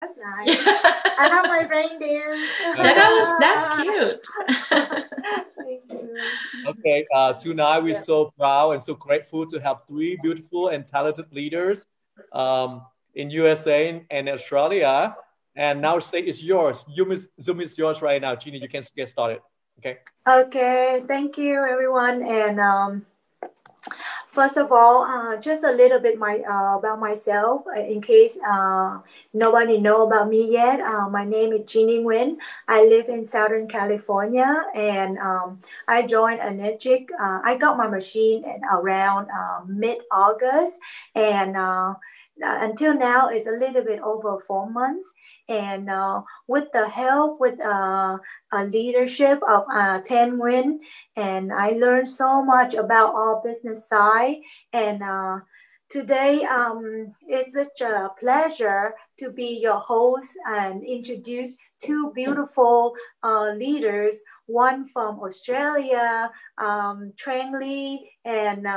That's nice. I have my reindeer. That's cute. Thank you. Okay, tonight we're so proud and so grateful to have three beautiful and talented leaders in USA and Australia. And now stage is yours. Zoom is yours right now. Gina, you can get started. Okay. Okay, thank you everyone. And first of all, just a little bit about myself, in case nobody know about me yet. My name is Jeannie Nguyen. I live in Southern California, and I joined Energic. I got my machine in around mid-August, and until now, it's a little bit over 4 months. And with the help, with leadership of Tan Nguyen, and I learned so much about our business side. And today, it's such a pleasure to be your host and introduce two beautiful leaders. One from Australia, Trang Ly, and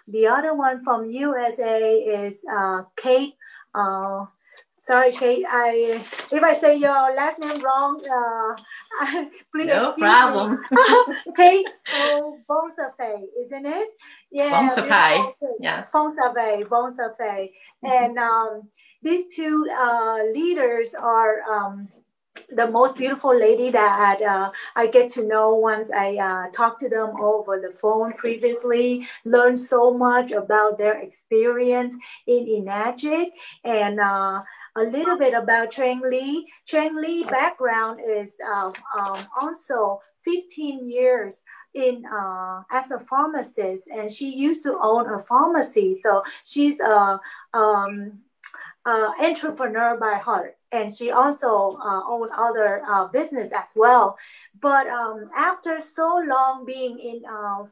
the other one from USA is Kate. Sorry, Kate. If I say your last name wrong, please No excuse problem. me. Kate Bonsafei, isn't it? Yeah, Bonsafei. Yes. Bonsafei. And these two leaders are the most beautiful lady that I get to know once I talked to them over the phone previously, learned so much about their experience in Enagic, and a little bit about Trang Ly. Trang Ly background is also 15 years in as a pharmacist, and she used to own a pharmacy, so she's a entrepreneur by heart, and she also owns other business as well. But after so long being in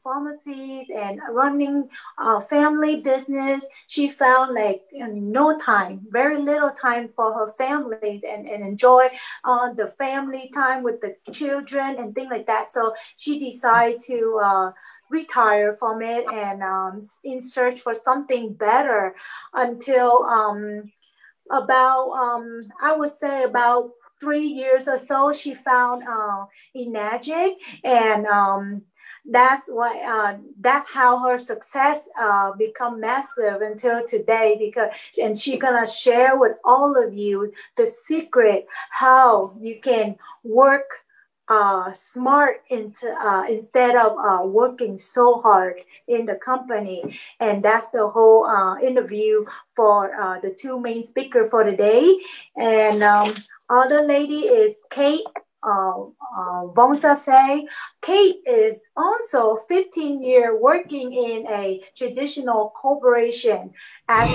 pharmacies and running family business, she found like no time, very little time for her families, and enjoy the family time with the children and things like that. So she decided to retire from it, and in search for something better, until about I would say about 3 years or so, she found Enagic, and that's how her success become massive until today. Because, and she gonna share with all of you the secret how you can work smart instead of working so hard in the company. And that's the whole interview for the two main speakers for today. And other lady is Kate Bonsafei. Kate is also 15-year working in a traditional corporation as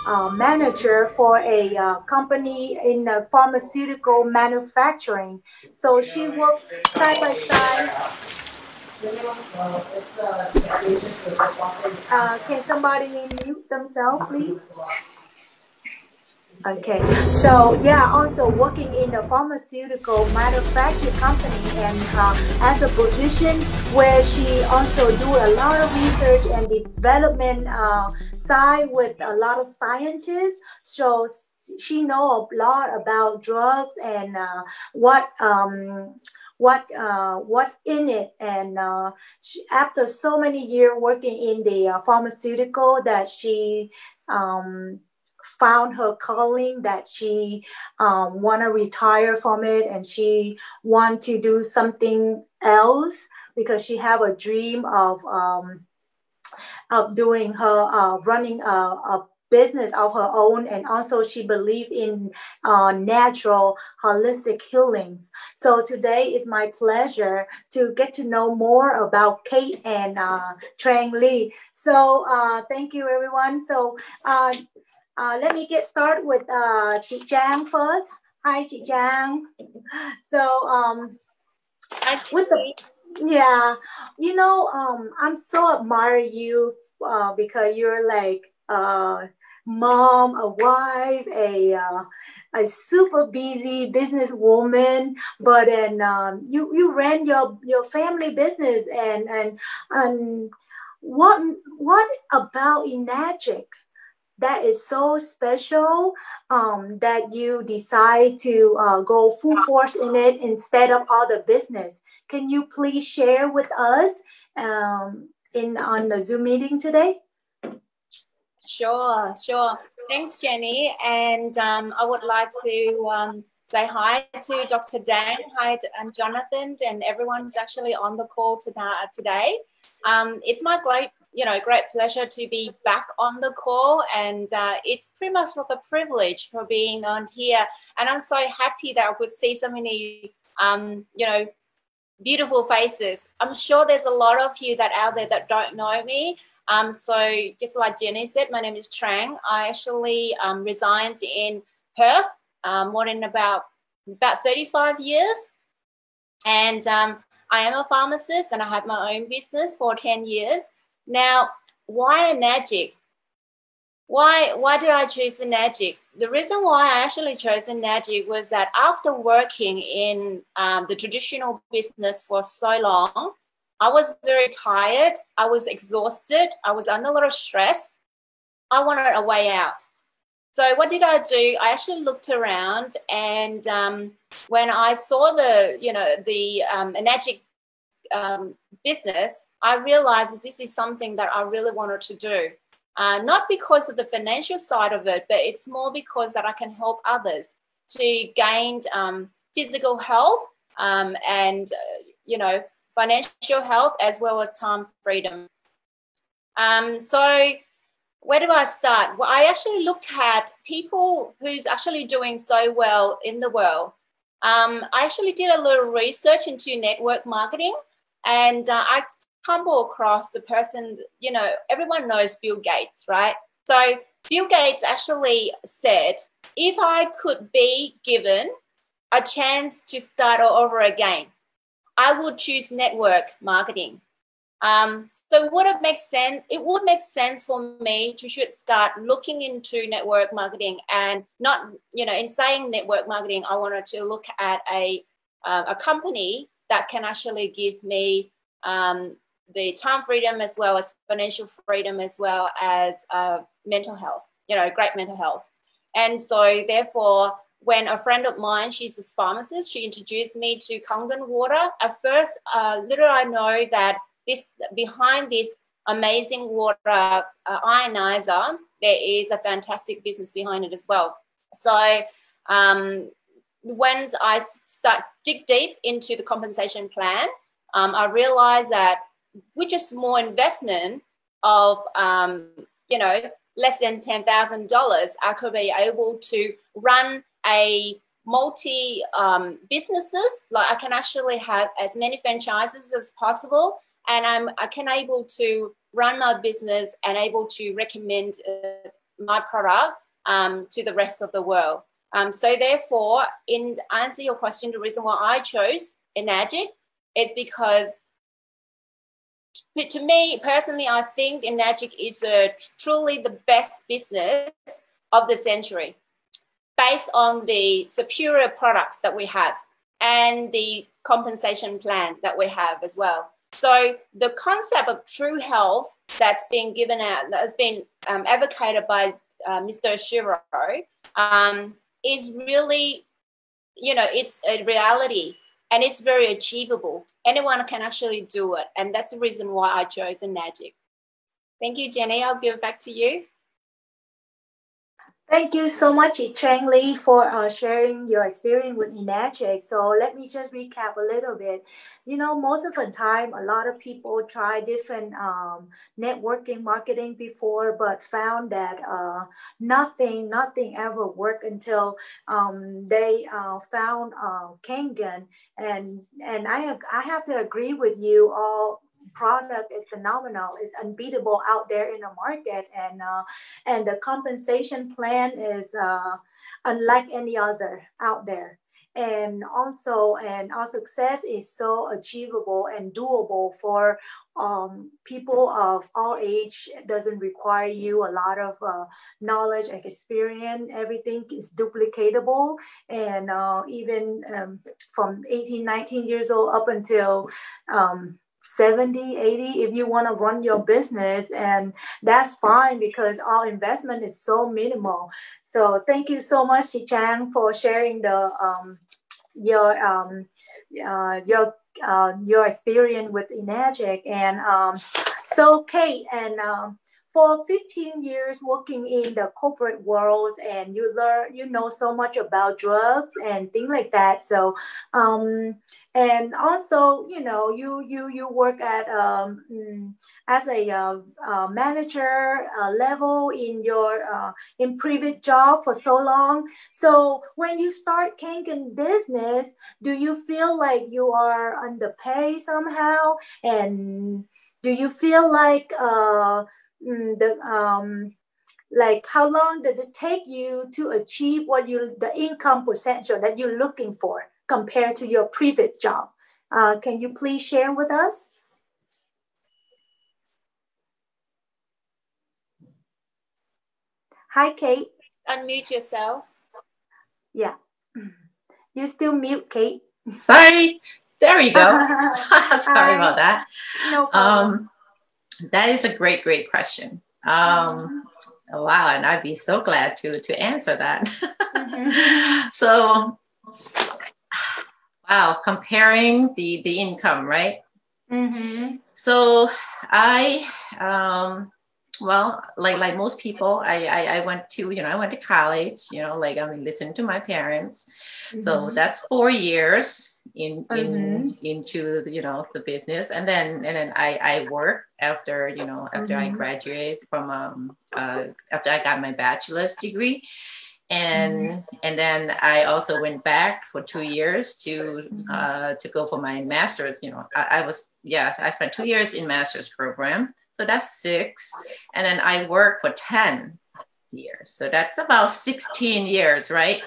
a manager for a company in pharmaceutical manufacturing. So she worked side by side. Can somebody mute themselves, please? Okay, so yeah, also working in the pharmaceutical manufacturing company, and as a position where she also do a lot of research and development side with a lot of scientists. So she know a lot about drugs and what in it. And after so many years working in the pharmaceutical, that she found her calling, that she want to retire from it, and she want to do something else, because she have a dream of doing her running a business of her own. And also she believe in natural holistic healings. So today is my pleasure to get to know more about Kate and Trang Ly. So thank you everyone. So let me get started with chị Trang first. Hi, chị Trang. So with the you know, I'm so admire you because you're like mom, a wife, a super busy businesswoman, but then you ran your family business, and what about Enagic that is so special, that you decide to go full force in it instead of other business. Can you please share with us on the Zoom meeting today? Sure. Thanks, Jenny. And I would like to say hi to Dr. Dang, hi to, and Jonathan, and everyone who's actually on the call today. It's my great pleasure to be back on the call, and it's pretty much like a privilege for being on here. And I'm so happy that I could see so many, beautiful faces. I'm sure there's a lot of you that out there that don't know me. So just like Jenny said, my name is Trang. I actually resigned in Perth more than about 35 years. And I am a pharmacist and I have my own business for 10 years. Now, why a NAGIC? Why did I choose the NAGIC? The reason why I actually chose the NAGIC was that after working in the traditional business for so long, I was very tired. I was exhausted. I was under a lot of stress. I wanted a way out. So what did I do? I actually looked around, and when I saw the NAGIC business, I realized that this is something that I really wanted to do. Not because of the financial side of it, but it's more because that I can help others to gain physical health and financial health, as well as time freedom. So where do I start? Well, I actually looked at people who's actually doing so well in the world. I actually did a little research into network marketing, and I stumbled across the person, everyone knows Bill Gates, right? So Bill Gates actually said, if I could be given a chance to start all over again, I would choose network marketing. So would it make sense? It would make sense for me to should start looking into network marketing, and not, in saying network marketing, I wanted to look at a company that can actually give me the time freedom, as well as financial freedom, as well as mental health, great mental health. And so therefore, when a friend of mine, she's a pharmacist, she introduced me to Kangen water. At first, little I know that behind this amazing water ionizer, there is a fantastic business behind it as well. So when I dig deep into the compensation plan, I realized that with just small investment of less than $10,000, I could be able to run a multi businesses. Like I can actually have as many franchises as possible, and I can able to run my business and able to recommend my product to the rest of the world. So therefore, in answer your question, the reason why I chose Enagic, it's because to me personally, I think Enagic is truly the best business of the century, based on the superior products that we have and the compensation plan that we have as well. So the concept of true health that's been given out, that has been advocated by Mr. Shiro, is really, it's a reality and it's very achievable. Anyone can actually do it. And that's the reason why I chose Enagic. Thank you, Jenny. I'll give it back to you. Thank you so much, Trang Ly, for sharing your experience with Enagic. So let me just recap a little bit. Most of the time, a lot of people try different networking marketing before, but found that nothing ever worked until they found Kangen. And I have to agree with you all. Product is phenomenal. It's unbeatable out there in the market, and the compensation plan is unlike any other out there. And also, our success is so achievable and doable for people of all age. It doesn't require you a lot of knowledge and experience. Everything is duplicatable, and even from 18, 19 years old up until 70, 80 if you want to run your business, and that's fine because our investment is so minimal. So thank you so much, Chị Trang, for sharing the your your experience with Enagic. And so Kate, and for 15 years working in the corporate world, and you know so much about drugs and things like that. So and also, you know, you work at as a manager level in your in previous job for so long. So when you start Kangen business, do you feel like you are underpaid somehow? And do you feel like like how long does it take you to achieve what the income potential that you're looking for compared to your previous job? Can you please share with us? Hi, Kate. Unmute yourself. Yeah. You still mute, Kate. Sorry. There we go. Sorry about that. No problem. That is a great question. Wow, and I'd be so glad to answer that. So, wow, comparing the income, right? So I well, like most people, I went to college, like listened to my parents. So that's 4 years into the business, and then I worked after after I graduated from after I got my bachelor's degree, and then I also went back for 2 years to go for my master's. I spent 2 years in master's program, so that's 6, and then I worked for 10 years, so that's about 16 years, right?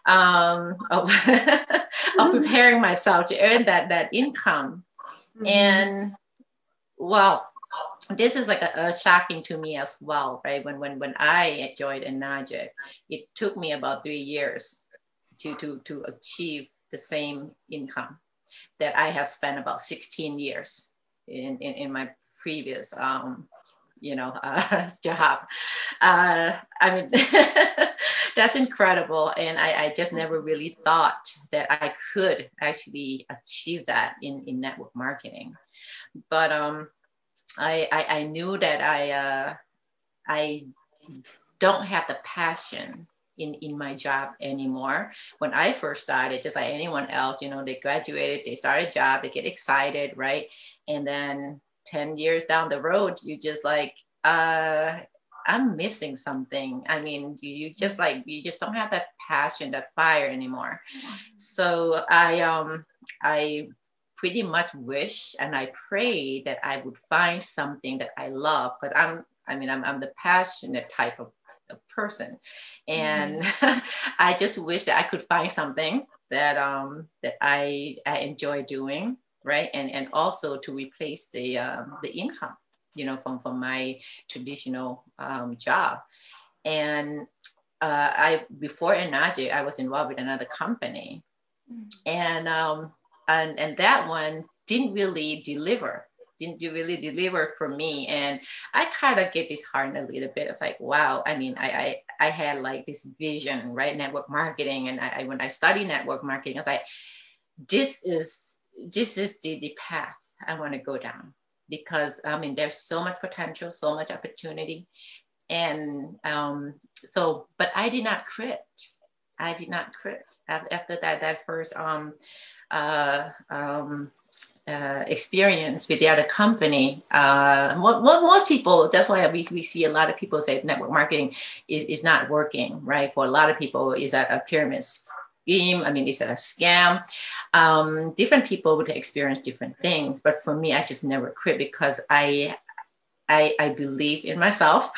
Of preparing myself to earn that income. And well, this is like a shocking to me as well, right? When I joined Enagic, it took me about 3 years to achieve the same income that I have spent about 16 years in my previous job. I mean, that's incredible. And I just never really thought that I could actually achieve that in network marketing. But I knew that I don't have the passion in my job anymore. When I first started, just like anyone else, they graduated, they start a job, they get excited, right? And then 10 years down the road, you just like, I'm missing something. I mean, you just don't have that passion, that fire anymore. So I pretty much wish and I pray that I would find something that I love, but I'm the passionate type of person, and I just wish that I could find something that I enjoy doing, right? And also to replace the income, from my traditional job. And before Enagic, I was involved with another company, and that one didn't really deliver for me. And I kind of get disheartened a little bit. It's like, wow, I mean, I had like this vision, right? Network marketing. And when I studied network marketing, I was like, this is the path I want to go down, because I mean, there's so much potential, so much opportunity. And but I did not quit. After that first experience with the other company. Most people, that's why we see a lot of people say network marketing is not working, right? For a lot of people, is that a pyramid scheme? I mean, is that a scam? Different people would experience different things, but for me, I just never quit, because I believe in myself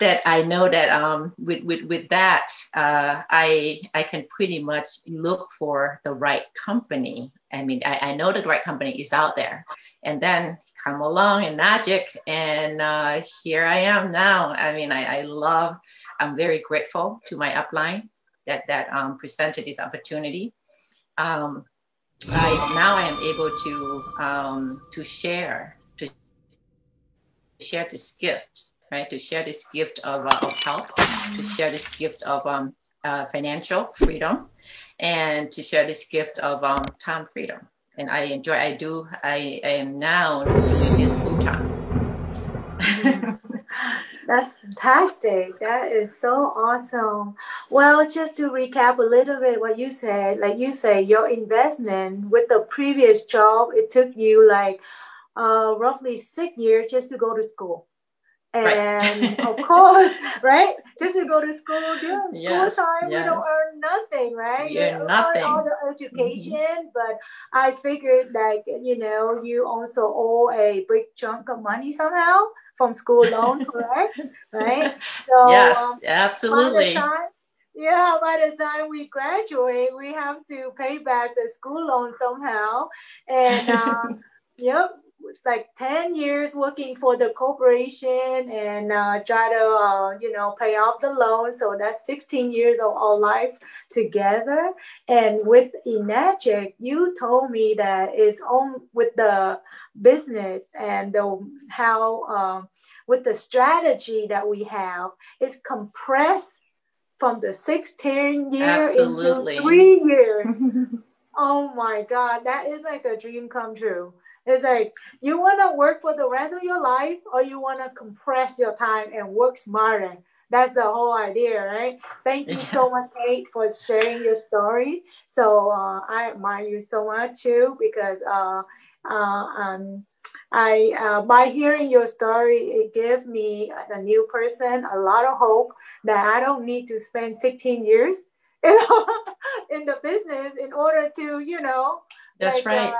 that I know that with that I can pretty much look for the right company. I mean, I know the right company is out there, and then come along Enagic, and here I am now. I mean, I'm very grateful to my upline that presented this opportunity. now I am able to share this gift, right? To share this gift of help, to share this gift of financial freedom, and to share this gift of time freedom. And I am now doing this full time. That's fantastic. That is so awesome. Well, just to recap a little bit what you said, like you say, your investment with the previous job, it took you like roughly 6 years just to go to school. And right. Of course, right? Just to go to school, during Yes, school time, we don't earn nothing, right? You earn nothing. All the education, but I figured like, you also owe a big chunk of money somehow from school loan, correct? Right? So yes, absolutely. By the time we graduate, we have to pay back the school loan somehow. And yep, it's like 10 years working for the corporation and try to, pay off the loan. So that's 16 years of our life together. And with Enagic, you told me that it's on with the business and how with the strategy that we have, it's compressed from the 16 years into 3 years. Oh my God, that is like a dream come true. It's like, you want to work for the rest of your life or you want to compress your time and work smarter. That's the whole idea, right? Thank you so much, Kate, for sharing your story. So I admire you so much too, because by hearing your story, it gave me, a new person, a lot of hope that I don't need to spend 16 years in the business in order to, that's right.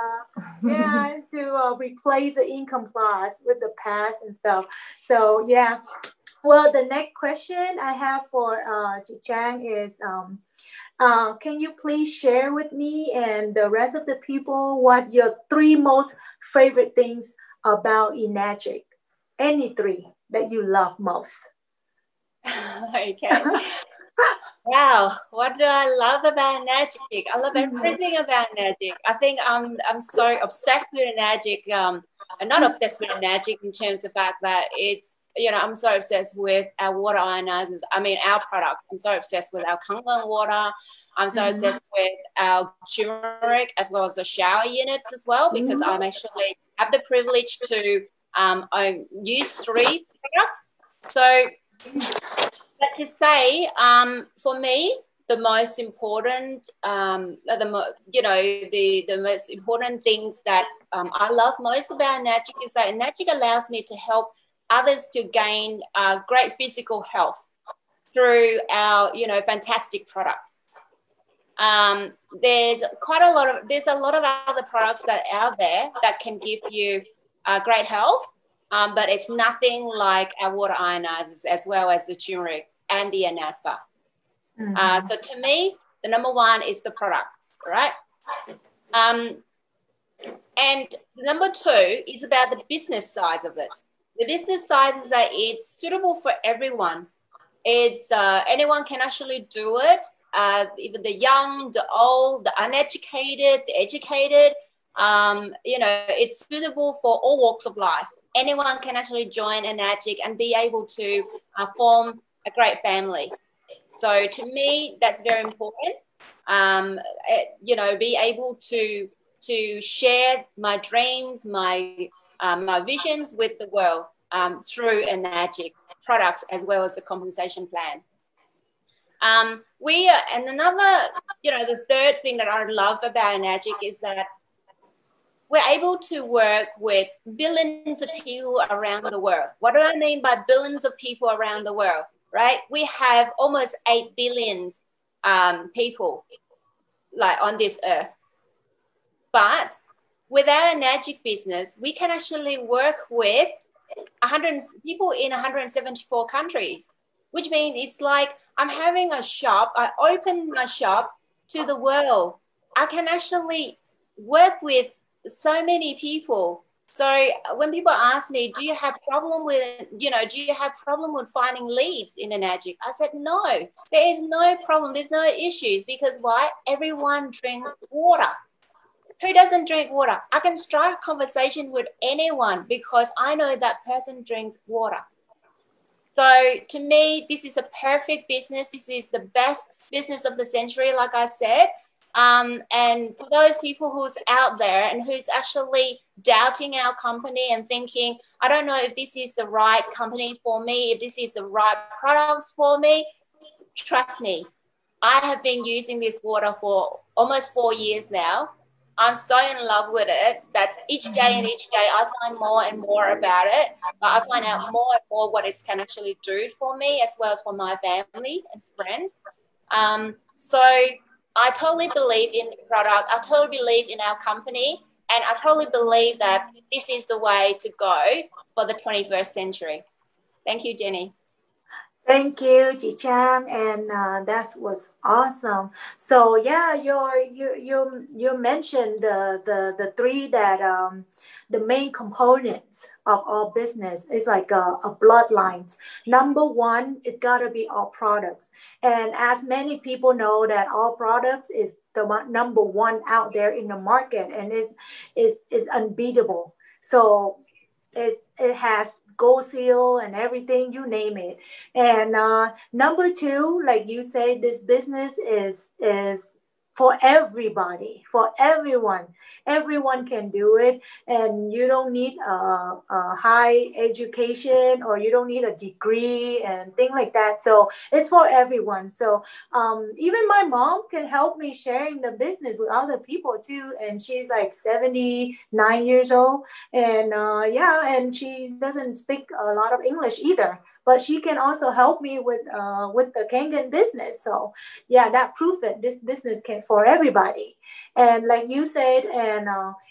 to replace the income class with the past and stuff. So yeah. Well, the next question I have for Chang is, can you please share with me and the rest of the people what your 3 most favorite things about Enagic? Any 3 that you love most. Okay. Wow, what do I love about Enagic? I love everything about Enagic. I think I'm so obsessed with Enagic. I'm not obsessed with Enagic in terms of the fact that it's, I'm so obsessed with our water ionizers. I mean, our products. I'm so obsessed with our Kangen water. I'm so obsessed with our turmeric as well as the shower units as well, because I'm actually have the privilege to use 3 products. So I could say, for me, the most important, the most important things that I love most about Enagic is that Enagic allows me to help others to gain great physical health through our, fantastic products. There's a lot of other products that are out there that can give you great health. But it's nothing like our water ionizers as well as the turmeric and the anaspa. So to me, the number 1 is the products, right? And number 2 is about the business side of it. The business side is that it's suitable for everyone. It's anyone can actually do it, even the young, the old, the uneducated, the educated. It's suitable for all walks of life. Anyone can actually join Enagic and be able to form a great family. So to me, that's very important. Be able to share my dreams, my visions with the world through Enagic products as well as the compensation plan. And another, the third thing that I love about Enagic is that we're able to work with billions of people around the world. What do I mean by billions of people around the world, right? We have almost 8 billion people like on this earth. But with our Enagic business, we can actually work with 100 people in 174 countries, which means it's like I'm having a shop. I open my shop to the world. I can actually work with so many people. So when people ask me, do you have problem with finding leads in Enagic? I said, no, there is no problem. There's no issues, because why? Everyone drinks water. Who doesn't drink water? I can strike a conversation with anyone because I know that person drinks water. So to me, this is a perfect business. This is the best business of the century, like I said. And for those people who's out there and who's actually doubting our company and thinking, I don't know if this is the right company for me, if this is the right products for me, trust me, I have been using this water for almost 4 years now. I'm so in love with it that each day and each day I find more and more about it. I find out more and more what it can actually do for me as well as for my family and friends. So I totally believe in the product. I totally believe in our company. And I totally believe that this is the way to go for the 21st century. Thank you, Jenny. Thank you, Chị Trang, and that was awesome. So yeah, you mentioned the three that the main components of our business is like a bloodlines. Number one, it gotta be our products, and as many people know that our products is the number one out there in the market, and is unbeatable. So it has gold seal and everything, you name it. And number two, like you say, this business is for everybody, for everyone. Everyone can do it, and you don't need a high education, or you don't need a degree and things like that. So it's for everyone. So even my mom can help me sharing the business with other people too, and she's like 79 years old, and and she doesn't speak a lot of English either, but she can also help me with the Kangen business. So yeah, that proves it. This business can for everybody. And like you said, and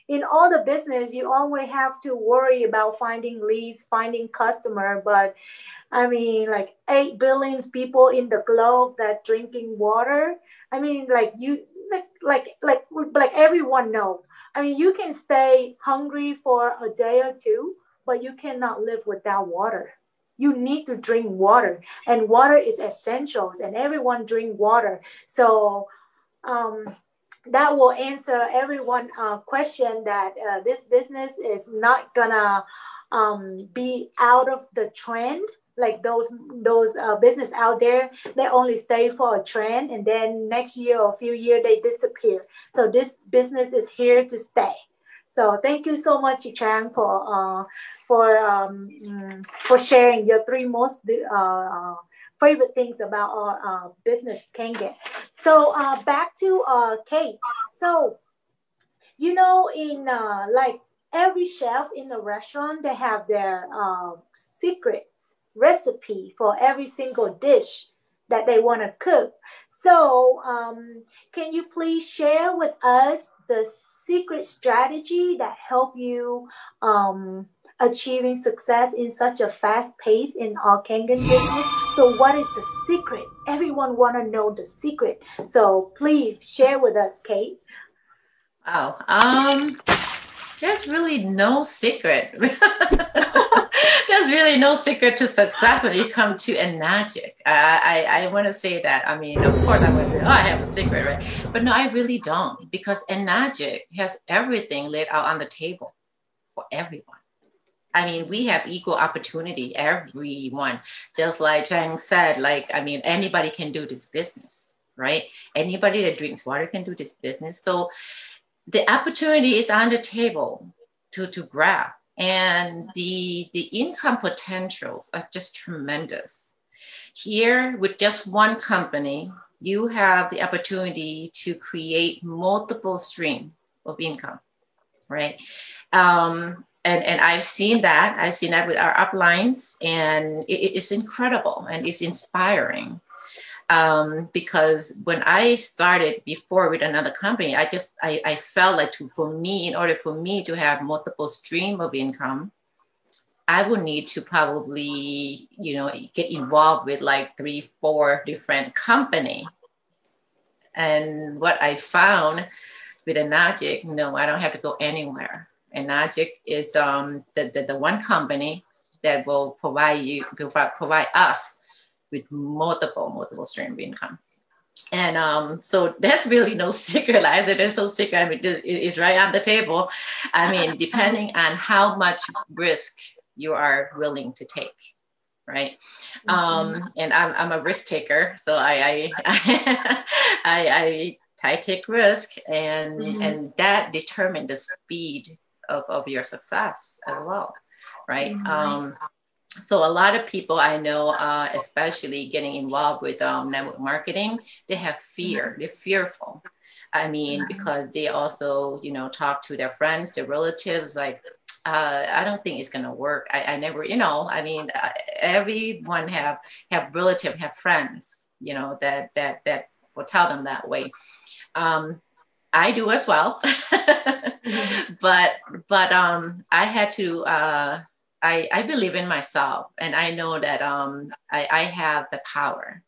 in all the business, you always have to worry about finding leads, finding customer. But I mean, like 8 billion people in the globe that drinking water. I mean, like everyone know. I mean, you can stay hungry for a day or two, but you cannot live without water. You need to drink water, and water is essentials, and everyone drink water. So that will answer everyone question that this business is not gonna be out of the trend, like those business out there. They only stay for a trend, and then next year or a few years they disappear. So this business is here to stay. So thank you so much, Chang, for sharing your three most favorite things about our business, Kangen. So back to Kate. So in like every chef in the restaurant, they have their secret recipe for every single dish that they want to cook. So can you please share with us the secret strategy that help you achieving success in such a fast pace in our Kangen business? So what is the secret? Everyone want to know the secret. So please share with us, Kate. Wow. There's really no secret. There's really no secret to success when you come to Enagic. I want to say that. I mean, of course, I would say, I have a secret, right? But no, I really don't, because Enagic has everything laid out on the table for everyone. I mean, we have equal opportunity, everyone. Just like Chang said, anybody can do this business, right? Anybody that drinks water can do this business. So the opportunity is on the table to grab. And the income potentials are just tremendous. Here, with just one company, you have the opportunity to create multiple streams of income, right? And I've seen that. I've seen that with our uplines, and it's incredible and it's inspiring. Because when I started before with another company, I felt like in order for me to have multiple stream of income, I would need to probably, get involved with like 3-4 different company. And what I found with Enagic, no, I don't have to go anywhere. Enagic is the one company that will provide us with multiple stream of income. So there's really no secret. Like I said, there's no secret. I mean, it's right on the table. I mean, depending on how much risk you are willing to take, right? And I'm a risk taker, so I take risk, and that determines the speed of your success as well, right? So a lot of people I know, especially getting involved with network marketing, they have fear. They're fearful. I mean, because they also, talk to their friends, their relatives, like, I don't think it's going to work. I never, I mean, everyone have relatives, have friends, that will tell them that way. I do as well. But I had to, I believe in myself, and I know that I have the power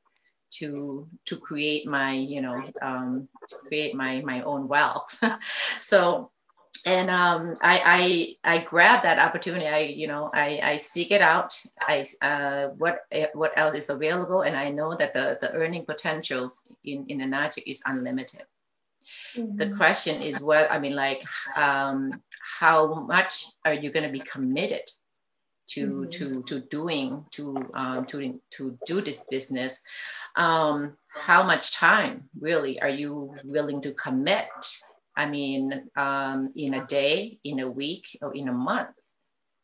to create my to create my own wealth. So, and I grab that opportunity. I seek it out. What else is available, and I know that the earning potentials in the Najik is unlimited. The question is how much are you going to be committed to do this business? How much time really are you willing to commit? I mean, in a day, in a week, or in a month,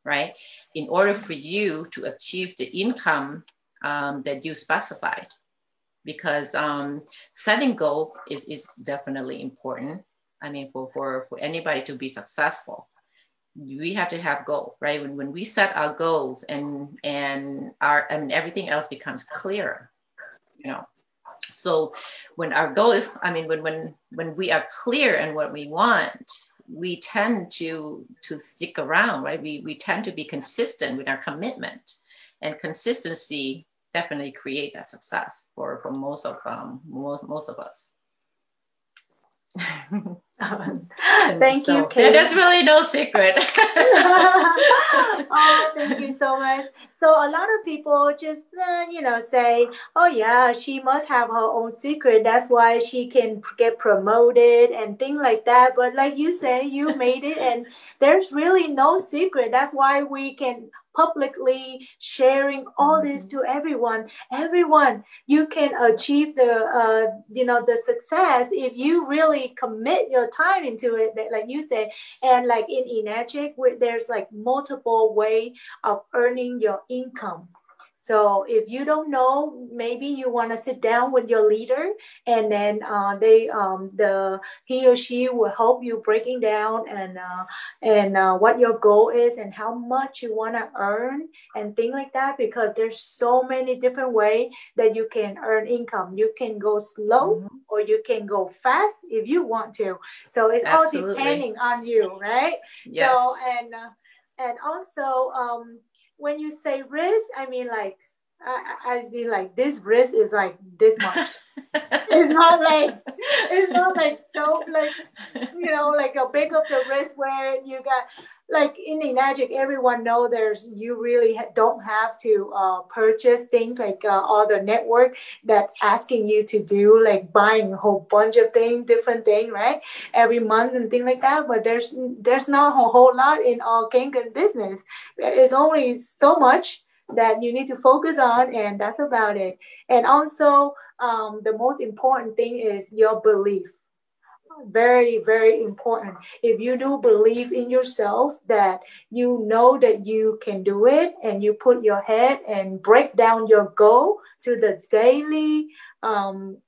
right? In order for you to achieve the income that you specified. Because setting goal is definitely important. I mean, for anybody to be successful, we have to have goal, right? When we set our goals and everything else becomes clearer, So when our goal, when we are clear in what we want, we tend to stick around, right? We tend to be consistent with our commitment, and consistency definitely create that success for most of us. Thank you, Kate. There's really no secret. Oh, thank you so much. So a lot of people just say, oh yeah, she must have her own secret, that's why she can get promoted and things like that. But like you say, you made it, and there's really no secret. That's why we can publicly sharing all this to everyone. You can achieve the success if you really commit your time into it, like you say. And like in Enagic, there's like multiple way of earning your income. So if you don't know, maybe you want to sit down with your leader, and then he or she will help you breaking down and what your goal is and how much you want to earn and things like that. Because there's so many different ways that you can earn income. You can go slow or you can go fast if you want to. So it's Absolutely. all depending on you, right? Yes. So and also when you say risk, I mean, like, I see like this risk is like this much. It's not like so like like a big of the risk where you got like in Enagic, everyone know you really don't have to purchase things like all the network that asking you to do, like buying a whole bunch of things, different things, right, every month and things like that. But there's not a whole lot in all Kangen business. It's only so much that you need to focus on, and that's about it. And also the most important thing is your belief. Very, very important. If you do believe in yourself, that you know that you can do it, and you put your head and break down your goal to the daily goal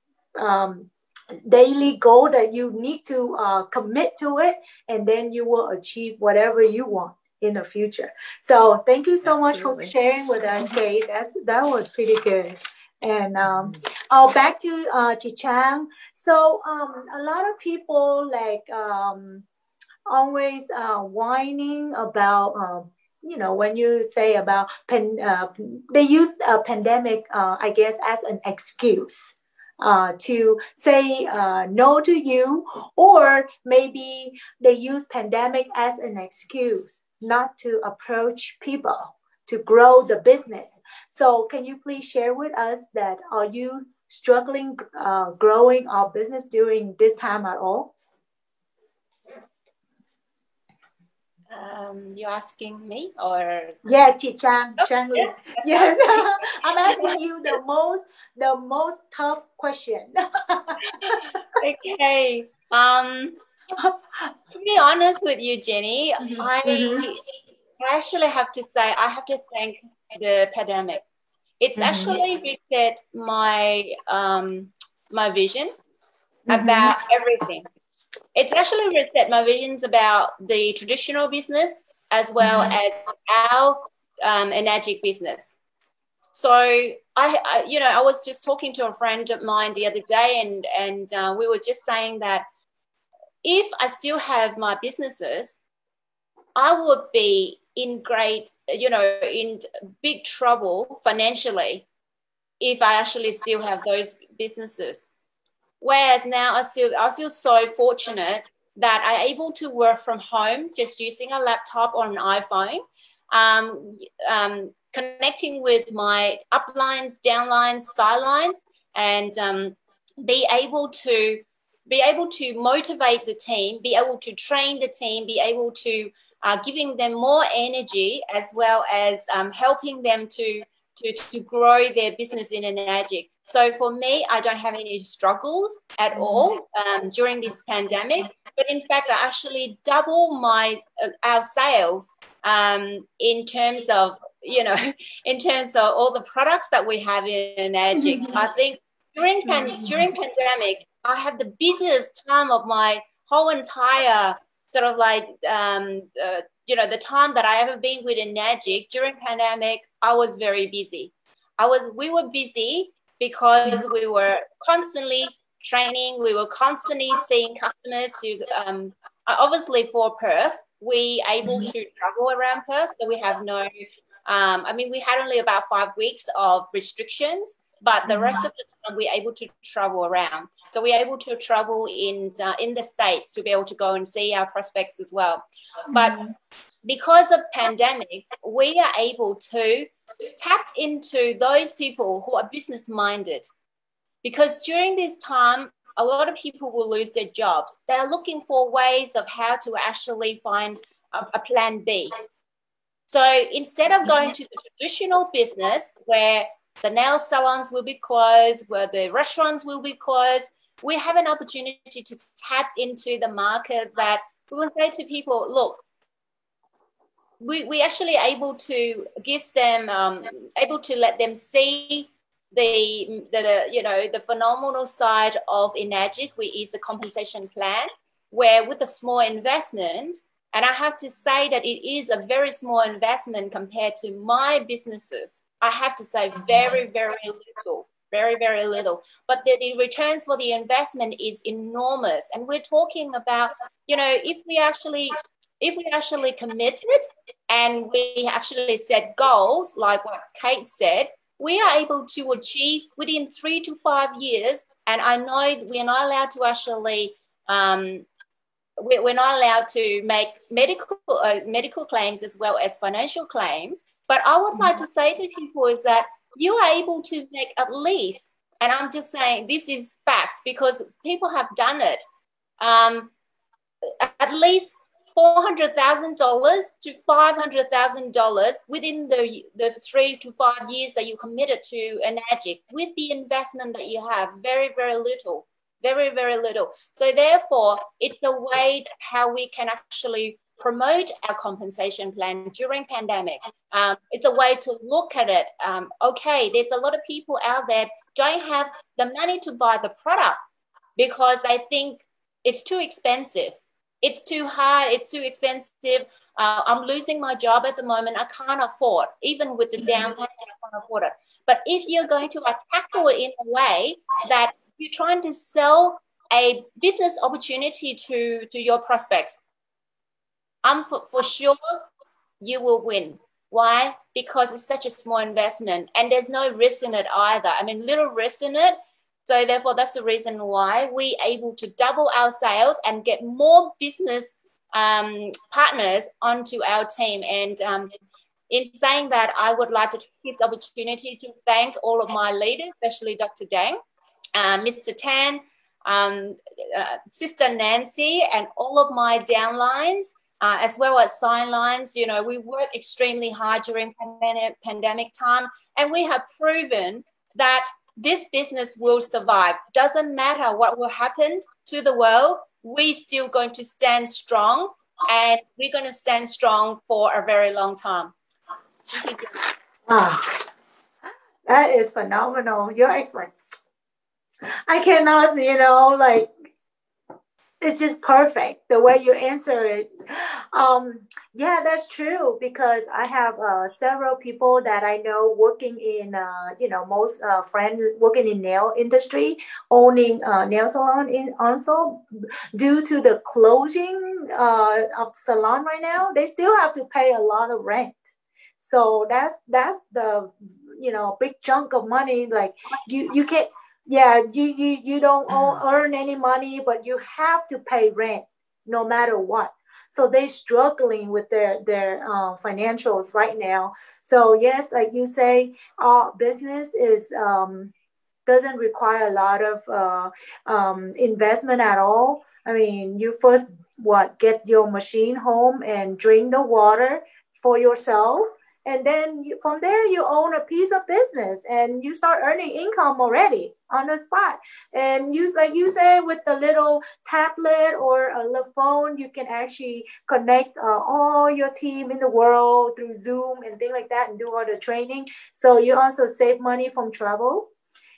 that you need to commit to it, and then you will achieve whatever you want in the future. So thank you so much for sharing with us, Kate. That was pretty good. And back to Chichang. So a lot of people like always whining about when you say about they use a pandemic, I guess, as an excuse to say no to you, or maybe they use pandemic as an excuse not to approach people to grow the business. So can you please share with us that are you struggling growing our business during this time at all? You're asking me or? Yeah, chị Trang, Trang Ly. Yes, I'm asking you the most tough question. Okay. To be honest with you, Jenny, I actually have to say I have to thank the pandemic. It's actually reset my my vision about everything. It's actually reset my visions about the traditional business as well as our energetic business. So I was just talking to a friend of mine the other day, and we were just saying that if I still have my businesses, I would be in in big trouble financially if I actually still have those businesses. Whereas now I feel so fortunate that I'm able to work from home just using a laptop or an iPhone, connecting with my uplines, downlines, sidelines, and be able to motivate the team, be able to train the team, be able to giving them more energy, as well as helping them to grow their business in energetic. So for me, I don't have any struggles at all during this pandemic. But in fact, I actually double our sales in terms of all the products that we have in energetic. I think during pandemic, I have the busiest time of my whole entire sort of like the time that I ever been with energetic. During pandemic, I was very busy. We were busy because we were constantly training. We were constantly seeing customers who, obviously for Perth, we able to travel around Perth. So we have no, we had only about 5 weeks of restrictions, but the rest of the time we're able to travel around. So we're able to travel in the States to be able to go and see our prospects as well. But because of pandemic, we are able to tap into those people who are business minded, because during this time a lot of people will lose their jobs. They're looking for ways of how to actually find a plan B. So instead of going to the traditional business where the nail salons will be closed, where the restaurants will be closed, we have an opportunity to tap into the market that we will say to people, look, we actually able to give them, able to let them see the phenomenal side of Enagic, which is the compensation plan, where with a small investment, and I have to say that it is a very small investment compared to my businesses. I have to say very, very little, very, very little. But the returns for the investment is enormous. And we're talking about, if we actually committed and we actually set goals, like what Kate said, we are able to achieve within 3 to 5 years. And I know we're not allowed to actually, we're not allowed to make medical claims as well as financial claims. But I would like to say to people is that you are able to make at least, and I'm just saying this is facts because people have done it, at least $400,000 to $500,000 within the 3 to 5 years that you committed to Enagic with the investment that you have. Very, very little. Very, very little. So therefore, it's a way that how we can actually promote our compensation plan during pandemic. It's a way to look at it. Okay, there's a lot of people out there don't have the money to buy the product because they think it's too expensive. It's too hard. It's too expensive. I'm losing my job at the moment. I can't afford, even with the down payment, I can't afford it. But if you're going to tackle it in a way that you're trying to sell a business opportunity to your prospects, I'm for sure you will win. Why? Because it's such a small investment and there's no risk in it either. I mean, little risk in it. So therefore, that's the reason why we're able to double our sales and get more business partners onto our team. And in saying that, I would like to take this opportunity to thank all of my leaders, especially Dr. Dang, Mr. Tan, Sister Nancy, and all of my downlines, as well as sign lines. You know, we worked extremely hard during pandemic time, and we have proven that this business will survive. Doesn't matter what will happen to the world, we're still going to stand strong, and we're going to stand strong for a very long time. Wow, that is phenomenal. You're excellent. I cannot, like, it's just perfect the way you answer it. Yeah, that's true, because I have several people that I know working in, most friends working in nail industry, owning nail salon in also. Due to the closing of salon right now, they still have to pay a lot of rent. So that's the big chunk of money. Like you can't. Yeah, you don't earn any money, but you have to pay rent no matter what. So they're struggling with their financials right now. So yes, like you say, business is doesn't require a lot of investment at all. I mean, you first get your machine home and drink the water for yourself. And then from there, you own a piece of business and you start earning income already on the spot. And like you say, with the little tablet or a little phone, you can actually connect all your team in the world through Zoom and things like that and do all the training. So you also save money from travel.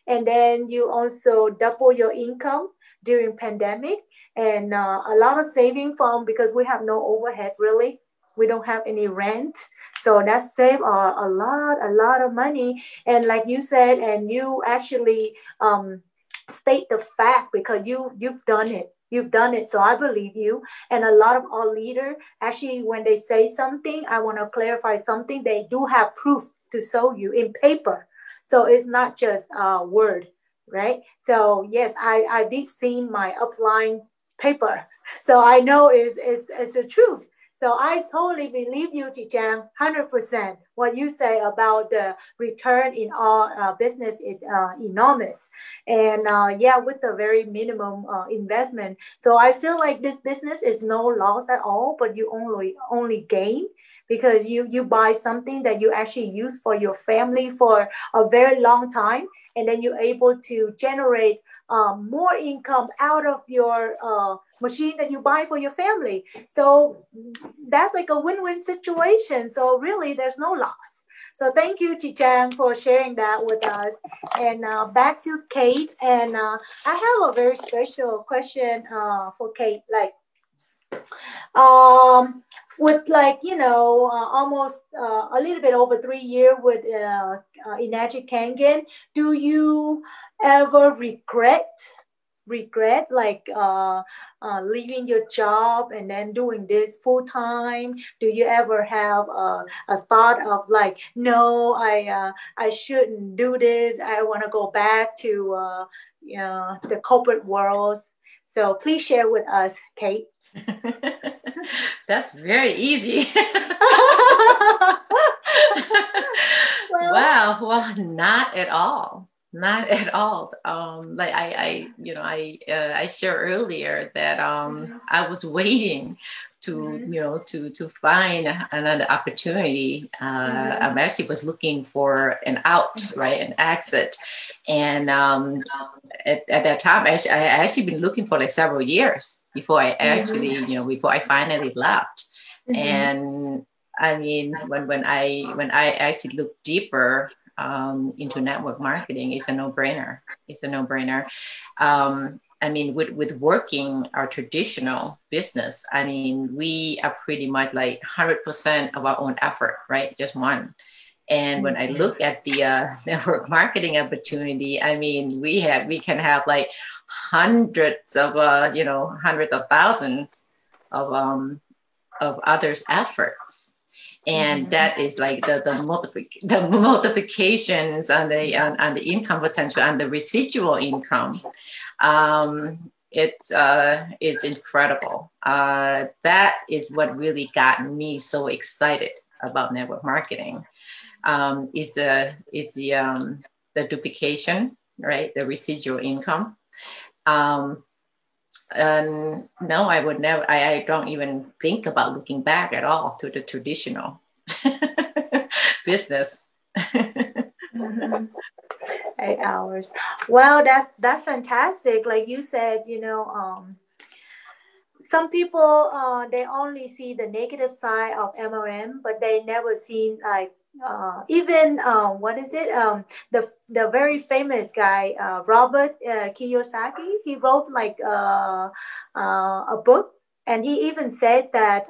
And then you also double your income during pandemic. And a lot of saving because we have no overhead really. We don't have any rent. So that saved a lot of money. And like you said, and you actually state the fact because you've done it. You've done it. So I believe you. And a lot of our leaders, actually, when they say something, I want to clarify something. They do have proof to show you in paper. So it's not just a word, right? So yes, I did see my upline paper. So I know it's the truth. So I totally believe you, Chi-Chang, 100%. What you say about the return in our business is enormous. And with a very minimum investment. So I feel like this business is no loss at all, but you only gain because you buy something that you actually use for your family for a very long time. And then you're able to generate more income out of your machine that you buy for your family. So that's like a win-win situation. So really, there's no loss. So thank you, Chi-Chang, for sharing that with us. And back to Kate. And I have a very special question for Kate. Like, with almost a little bit over 3 years with Enagic Kangen, do you ever regret like leaving your job and then doing this full time? Do you ever have a thought of like, no, I shouldn't do this, I want to go back to the corporate world? So please share with us, Kate. That's very easy. Wow. Well, not at all. Not at all. Like I shared earlier that I was waiting to find another opportunity. I actually was looking for an out, right, an exit, and at that time, I actually been looking for like several years before I actually, before I finally left. And I mean, when I actually looked deeper into network marketing, it's a no-brainer. It's a no-brainer. I mean, with working our traditional business, I mean, we are pretty much like 100% of our own effort, right? Just one. And when I look at the network marketing opportunity, I mean, we can have like hundreds of thousands of others' efforts. And that is like the multiplications on the income potential and the residual income. It's incredible. That is what really got me so excited about network marketing. Is the duplication right? The residual income. And no, I would never, I don't even think about looking back at all to the traditional business. Mm-hmm. 8 hours. Well, that's fantastic. Like you said, some people they only see the negative side of MLM, but they never seen like even what is it? The very famous guy Robert Kiyosaki. He wrote like a book, and he even said that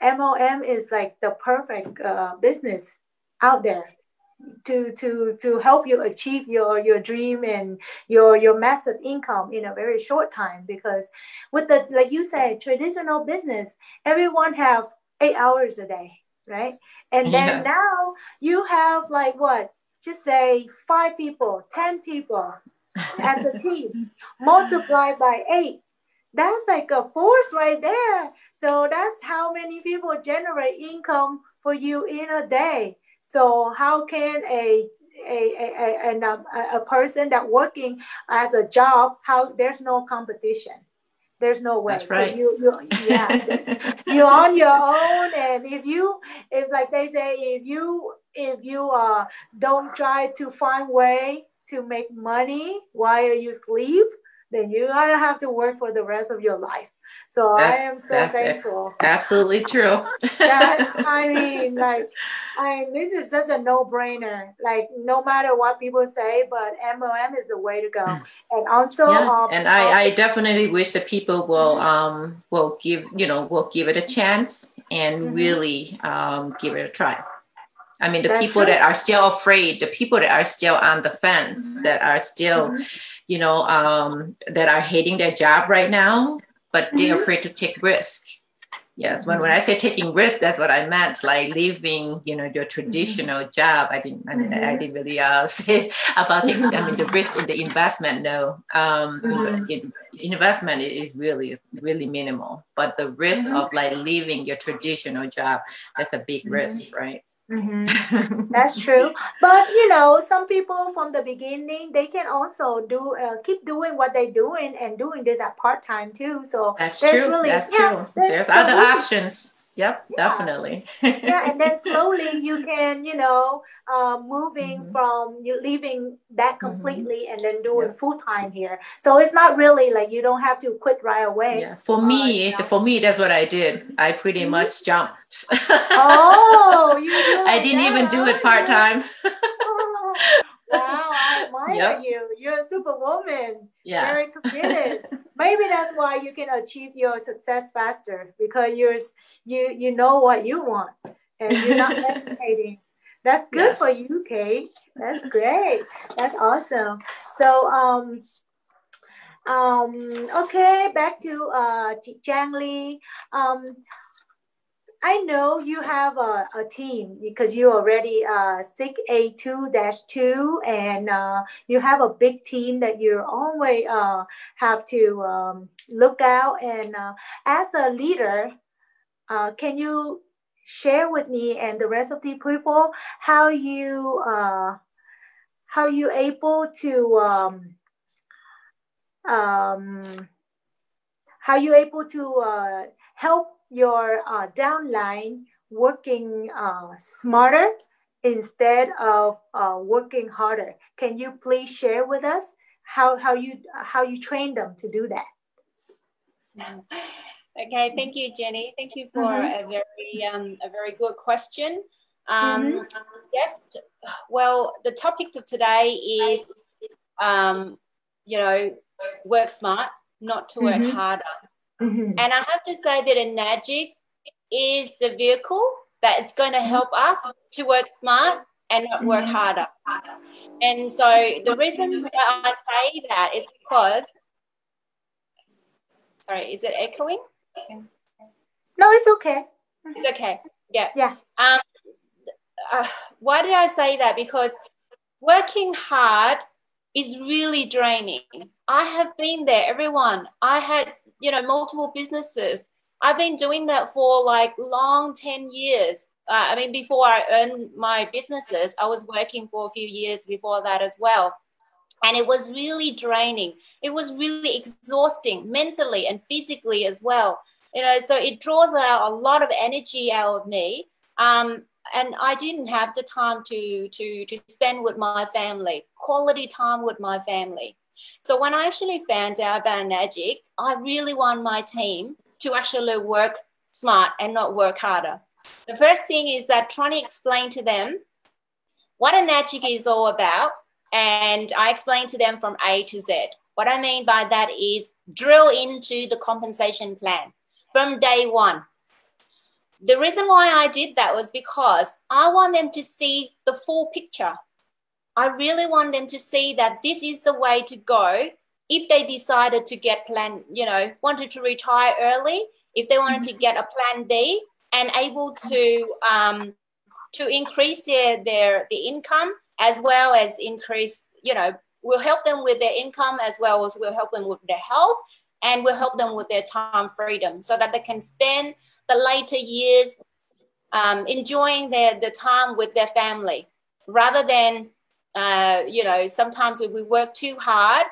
MLM is like the perfect business out there to help you achieve your dream and your massive income in a very short time. Because with the, like you said, traditional business, everyone have 8 hours a day, right? And then now you have like what, just say 5 people, 10 people as a team, multiplied by 8. That's like a force right there. So that's how many people generate income for you in a day. So how can a person that working as a job, how there's no competition? There's no way. That's right. You're on your own, and if like they say, if you don't try to find way to make money while you sleep, then you're gonna have to work for the rest of your life. So I am so thankful. Absolutely true. This is such a no-brainer. Like, no matter what people say, but MLM is the way to go. And also, and I definitely wish that people will give it a chance and really give it a try. I mean, the people that are still afraid, the people that are still on the fence, that are still, that are hating their job right now, but they're afraid to take risk. Yes, when I say taking risk, that's what I meant, like leaving, your traditional job. I didn't really say about taking. I mean, the risk in the investment. No, investment is really, really minimal. But the risk of like leaving your traditional job, that's a big risk, right? That's true. But some people from the beginning, they can also keep doing what they're doing and doing this at part-time too. So that's true. That's true. There's other options. Yep, definitely. And then slowly you can moving from you leaving that completely and then doing full-time here. So it's not really like you don't have to quit right away. For me, that's what I did. I pretty much jumped. I didn't even do it part-time. Wow, I admire you. You're a superwoman. Yes. Very committed. Maybe that's why you can achieve your success faster, because you know what you want and you're not hesitating. That's good for you, Kate. That's great. That's awesome. So okay, back to Giang Ly. I know you have a team because you already 6A2-2 and you have a big team that you always have to look out. And as a leader, can you share with me and the rest of the people how you able to help your downline working smarter instead of working harder? Can you please share with us how you train them to do that? Okay, thank you, Jenny. Thank you for a very good question. Yes, well, the topic of today is work smart, not to work harder. And I have to say that Enagic is the vehicle that is going to help us to work smart and not work harder. And so the reason why I say that is because, sorry, is it echoing? No, it's okay. It's okay. Yeah. Yeah. Why did I say that? Because working hard is really draining. I have been there, everyone. I had, multiple businesses. I've been doing that for like long 10 years. Before I earned my businesses, I was working for a few years before that as well. And it was really draining. It was really exhausting mentally and physically as well. You know, so it draws out a lot of energy out of me. And I didn't have the time to spend with my family, quality time with my family. So when I actually found out about Magic, I really want my team to actually work smart and not work harder. The first thing is that trying to explain to them what a Magic is all about. And I explained to them from A to Z. What I mean by that is drill into the compensation plan from day one. The reason why I did that was because I want them to see the full picture. I really want them to see that this is the way to go if they decided to get plan, you know, wanted to retire early, if they wanted to get a plan B and able to increase the income as well as increase, you know, we'll help them with their income as well as we'll help them with their health, and we'll help them with their time freedom so that they can spend the later years enjoying the time with their family rather than, you know, sometimes if we work too hard,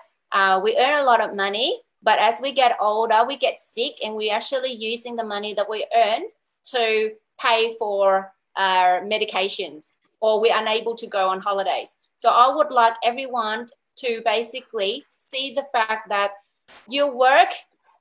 we earn a lot of money, but as we get older, we get sick and we're actually using the money that we earned to pay for our medications, or we're unable to go on holidays. So I would like everyone to basically see the fact that you work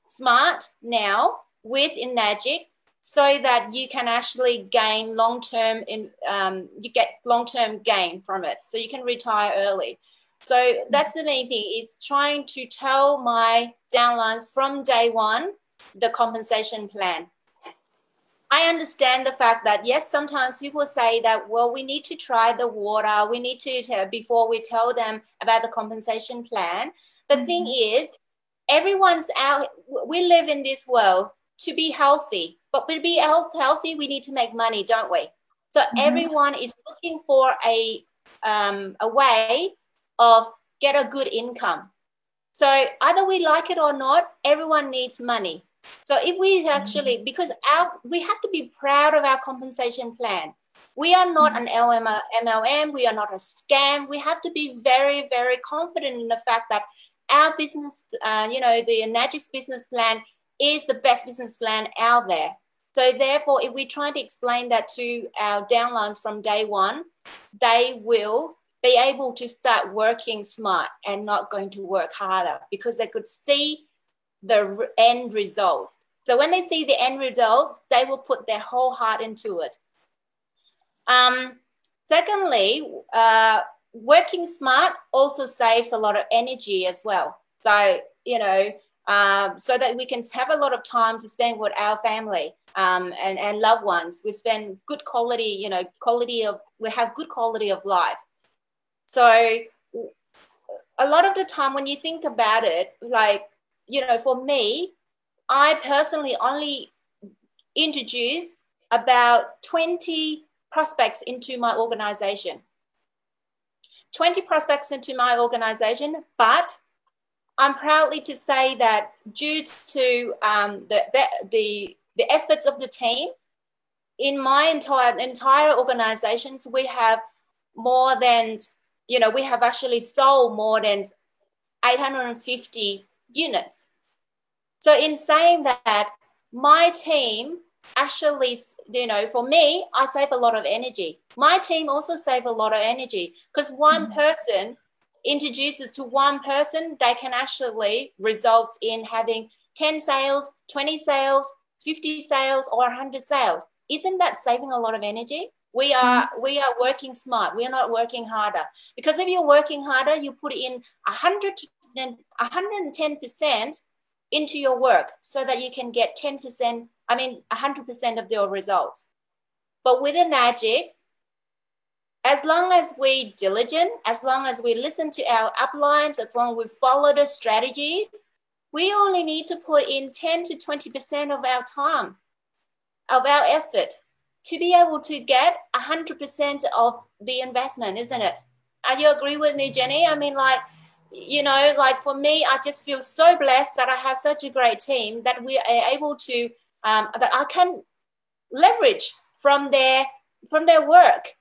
smart now with Magic so that you can actually gain long-term, you get long-term gain from it. So you can retire early. So that's the main thing, is trying to tell my downlines from day one, the compensation plan. I understand the fact that, yes, sometimes people say that, well, we need to try the water. We need to, before we tell them about the compensation plan. The thing is, everyone's out, we live in this world to be healthy, but to be healthy, we need to make money, don't we? So everyone is looking for a way of get a good income. So either we like it or not, everyone needs money. So if we actually, because we have to be proud of our compensation plan. We are not an MLM, we are not a scam. We have to be very, very confident in the fact that our business, you know, the Magic's business plan is the best business plan out there. So therefore, if we try to explain that to our downlines from day one, they will be able to start working smart and not going to work harder because they could see the end result. So when they see the end result, they will put their whole heart into it. Secondly, working smart also saves a lot of energy as well. So, you know, so that we can have a lot of time to spend with our family and loved ones. We spend good quality, you know, we have good quality of life. So a lot of the time when you think about it, like, you know, for me, I personally only introduce about 20 prospects into my organization. 20 prospects into my organization, but I'm proudly to say that due to the efforts of the team, in my entire organizations, we have more than, you know, we have actually sold more than 850 units. So in saying that, my team actually, you know, for me, I save a lot of energy. My team also save a lot of energy because one person introduces to one person, they can actually results in having 10 sales, 20 sales, 50 sales, or 100 sales. Isn't that saving a lot of energy? We are working smart. We are not working harder, because if you're working harder, you put in 110% into your work so that you can get 10%, 100% of your results. But with a Magic, as long as we diligent, as long as we listen to our uplines, as long as we follow the strategies, we only need to put in 10 to 20% of our time, of our effort, to be able to get 100% of the investment, isn't it? Are you agree with me, Jenny? I mean, like, you know, like for me, I just feel so blessed that I have such a great team that we are able to, that I can leverage from their work.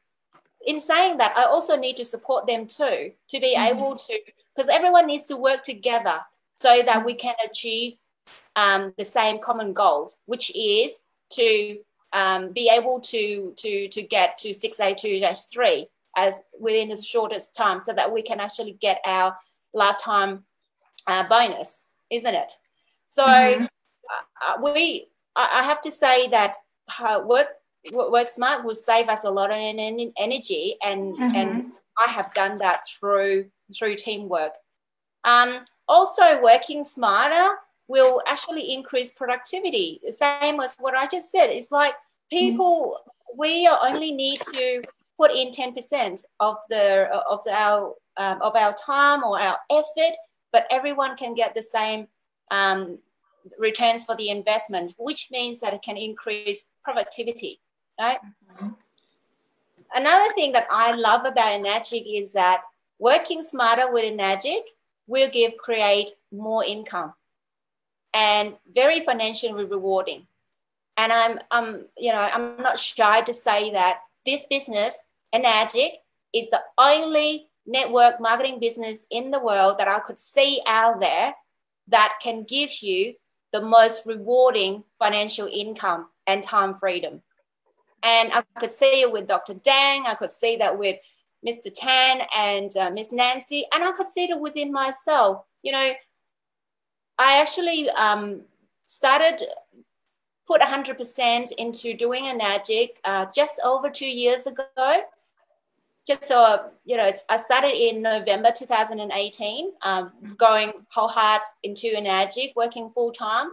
In saying that, I also need to support them too, to be able to because everyone needs to work together so that we can achieve the same common goals, which is to be able to get to 682-3 as within the shortest time, so that we can actually get our lifetime bonus, isn't it? So I have to say that work smart will save us a lot of energy, and I have done that through teamwork. Also, working smarter will actually increase productivity. The same as what I just said. It's like people, we only need to put in 10% of our time or our effort, but everyone can get the same returns for the investment, which means that it can increase productivity, right? Another thing that I love about Enagic is that working smarter with Enagic will create more income and very financially rewarding. And I'm not shy to say that this business, Enagic, is the only network marketing business in the world that I could see out there that can give you the most rewarding financial income and time freedom. And I could see it with Dr. Dang, I could see that with Mr. Tan and Miss Nancy, and I could see it within myself. You know, I actually put 100% into doing Enagic just over 2 years ago. Just so, you know, I started in November 2018, going whole heart into Enagic, working full time.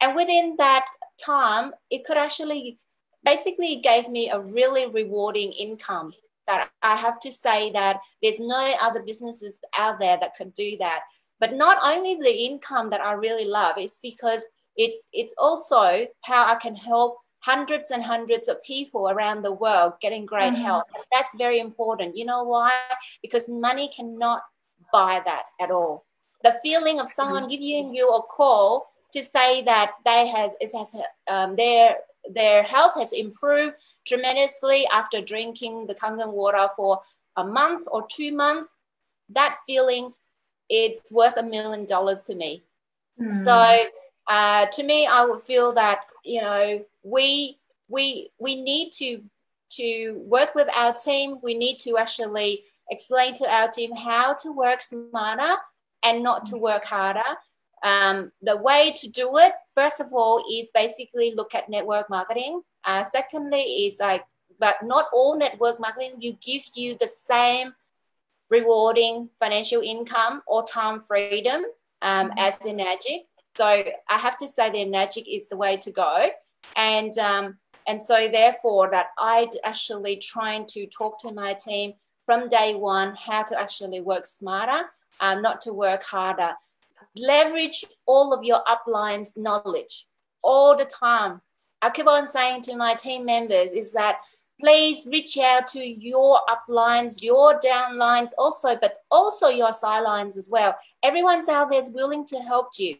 And within that time, it could actually basically gave me a really rewarding income that I have to say that there's no other businesses out there that could do that. But not only the income that I really love, it's because it's also how I can help hundreds and hundreds of people around the world getting great health. That's very important. You know why? Because money cannot buy that at all. The feeling of someone giving you a call to say that their health has improved tremendously after drinking the Kangen water for a month or 2 months, that feeling, it's worth $1 million to me. So to me, I would feel that, you know, we need to work with our team. We need to actually explain to our team how to work smarter and not to work harder. The way to do it, first of all, is basically look at network marketing. Secondly, is but not all network marketing give you the same rewarding financial income or time freedom as the Enagic. So I have to say the Enagic is the way to go. And so therefore that I actually trying to talk to my team from day one how to actually work smarter, not to work harder. Leverage all of your uplines knowledge all the time. I keep on saying to my team members is that please reach out to your uplines, your downlines also, but also your sidlines as well. Everyone's out there is willing to help you.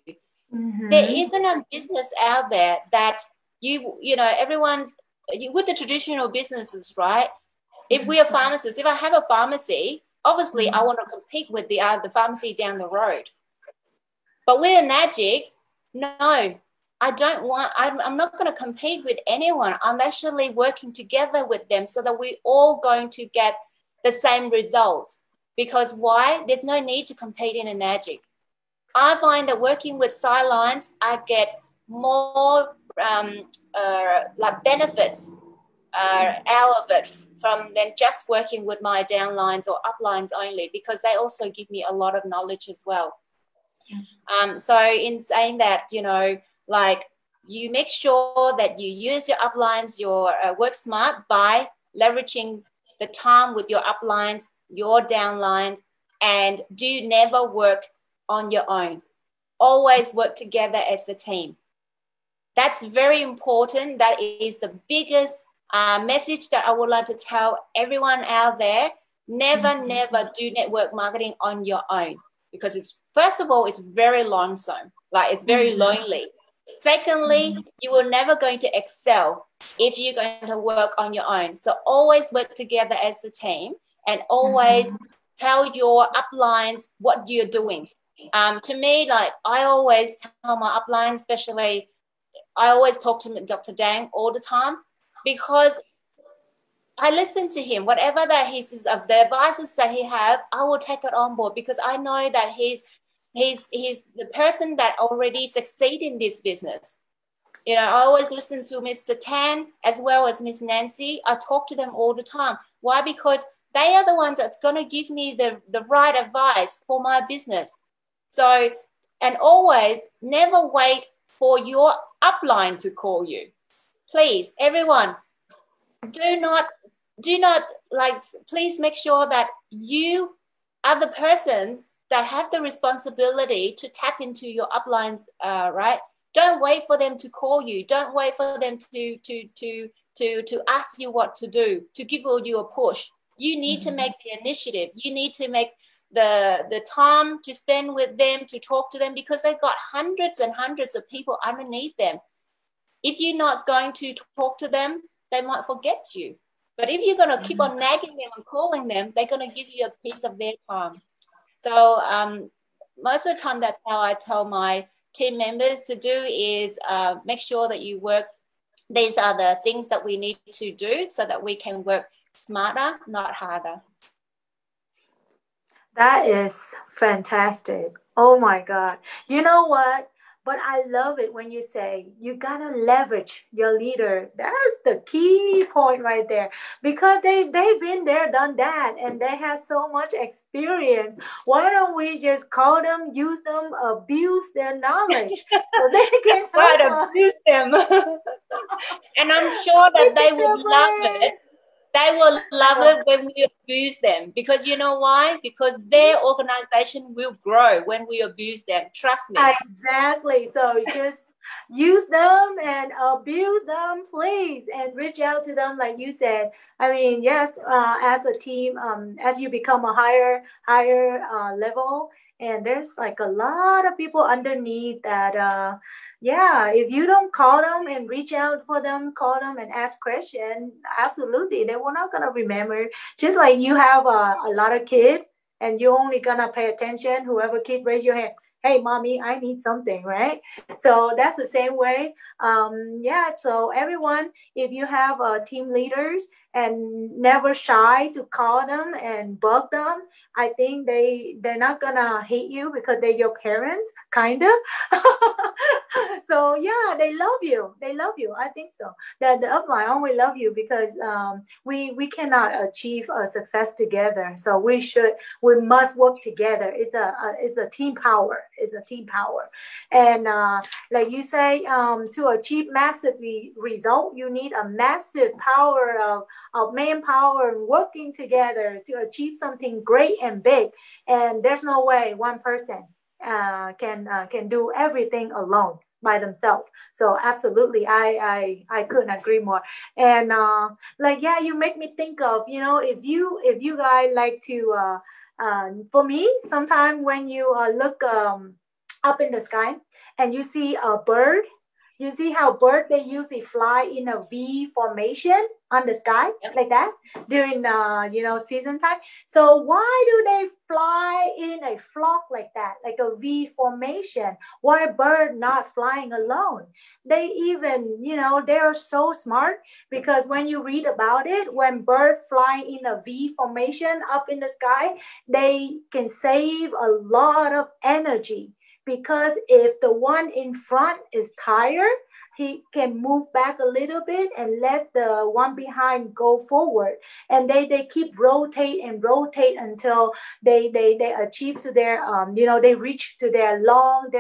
There isn't a business out there that you know, everyone's with the traditional businesses, right? If we are pharmacists, if I have a pharmacy, obviously I want to compete with the pharmacy down the road. But with Enagic, no, I don't want, I'm not going to compete with anyone. I'm actually working together with them so that we're all going to get the same results. Because why? There's no need to compete in Enagic. I find that working with sidlines, I get more benefits out of it than just working with my downlines or uplines only, because they also give me a lot of knowledge as well. So in saying that, you know, like you make sure that you use your uplines, your work smart by leveraging the time with your uplines, your downlines, and do never work on your own. Always work together as a team. That's very important. That is the biggest message that I would like to tell everyone out there. Never, never do network marketing on your own, because it's, first of all, it's very lonesome. Like it's very lonely. Secondly, you will never going to excel if you're going to work on your own. So always work together as a team, and always tell your uplines what you're doing. To me, like I always tell my upline, especially, I always talk to Dr. Dang all the time because I listen to him. Whatever that he says, of the advices that he have, I will take it on board because I know that he's the person that already succeed in this business. You know, I always listen to Mr. Tan as well as Miss Nancy. I talk to them all the time. Why? Because they are the ones that's going to give me the right advice for my business. So, and always never wait for your upline to call you. Please, everyone, do not like, please make sure that you are the person that have the responsibility to tap into your uplines, right? Don't wait for them to call you. Don't wait for them to ask you what to do, to give you a push. You need to make the initiative. You need to make the time to spend with them, to talk to them, because they've got hundreds and hundreds of people underneath them. If you're not going to talk to them, they might forget you. But if you're going to keep on nagging them and calling them, they're going to give you a piece of their time. So most of the time, that's how I tell my team members to do is make sure that you work. These are the things that we need to do so that we can work smarter, not harder. That is fantastic. Oh my God. You know what? But I love it when you say you gotta leverage your leader. That's the key point right there, because they've been there, done that, and they have so much experience. Why don't we just call them, use them, abuse their knowledge so they can help abuse them? And I'm sure that they would love it. They will love it when we abuse them, because you know why? Because their organization will grow when we abuse them. Trust me. Exactly. So just use them and abuse them, please, and reach out to them, like you said. I mean, yes, as a team, as you become a higher level, and there's like a lot of people underneath that. Yeah, if you don't call them and reach out for them, call them and ask questions, absolutely, they were not gonna remember. Just like you have a lot of kids and you only gonna pay attention, whoever kid raise your hand, hey mommy, I need something, right? So that's the same way. Yeah, so everyone, if you have team leaders, and never shy to call them and bug them, I think they're not gonna hate you because they're your parents, kind of. So yeah, they love you, I think so. That the upline only love you because we cannot achieve a success together, so we must work together. It's a team power. It's a team power. And like you say, to achieve massive result, you need a massive power of manpower and working together to achieve something great and big. And there's no way one person can do everything alone by themselves. So absolutely, I couldn't agree more. And like, yeah, you make me think of, if you guys like to for me, sometimes when you look up in the sky and you see a bird, you see how birds, they usually fly in a V formation on the sky, like that during season time. So why do they fly in a flock like that, like a V formation? Why bird not flying alone? They even, they are so smart, because when you read about it, when birds fly in a V formation up in the sky, they can save a lot of energy. Because if the one in front is tired, he can move back a little bit and let the one behind go forward. And they keep rotate until they achieve to their, they reach to their long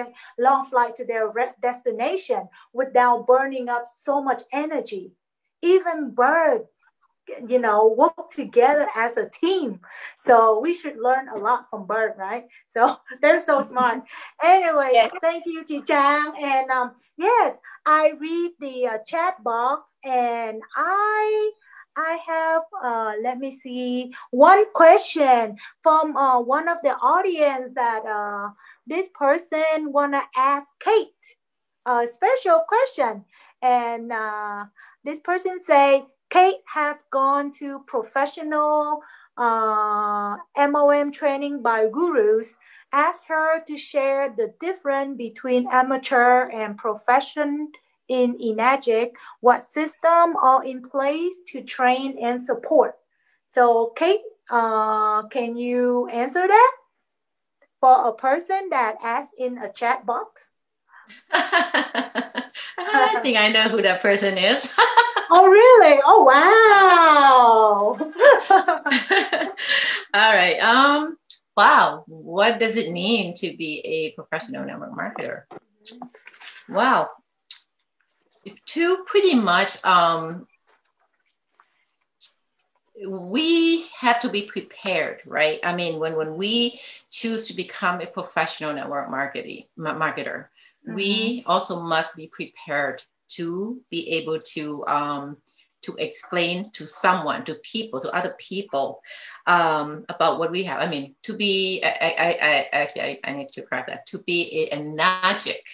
flight to their destination without burning up so much energy. Even birds, work together as a team. So we should learn a lot from bird, right? So they're so smart. Anyway, thank you, Chi Chang. And yes, I read the chat box, and I have let me see, one question from one of the audience that this person wanna ask Kate a special question. And this person say, Kate has gone to professional MOM training by gurus, asked her to share the difference between amateur and profession in Enagic, what system are in place to train and support. So Kate, can you answer that for a person that asked in a chat box? I think I know who that person is. Oh, really? Oh, wow. All right. Wow. What does it mean to be a professional network marketer? Wow. To pretty much, we have to be prepared, right? I mean, when we choose to become a professional network marketer, we also must be prepared to be able to explain to someone, to other people about what we have. I mean, to be, I need to correct that, to be a Enagic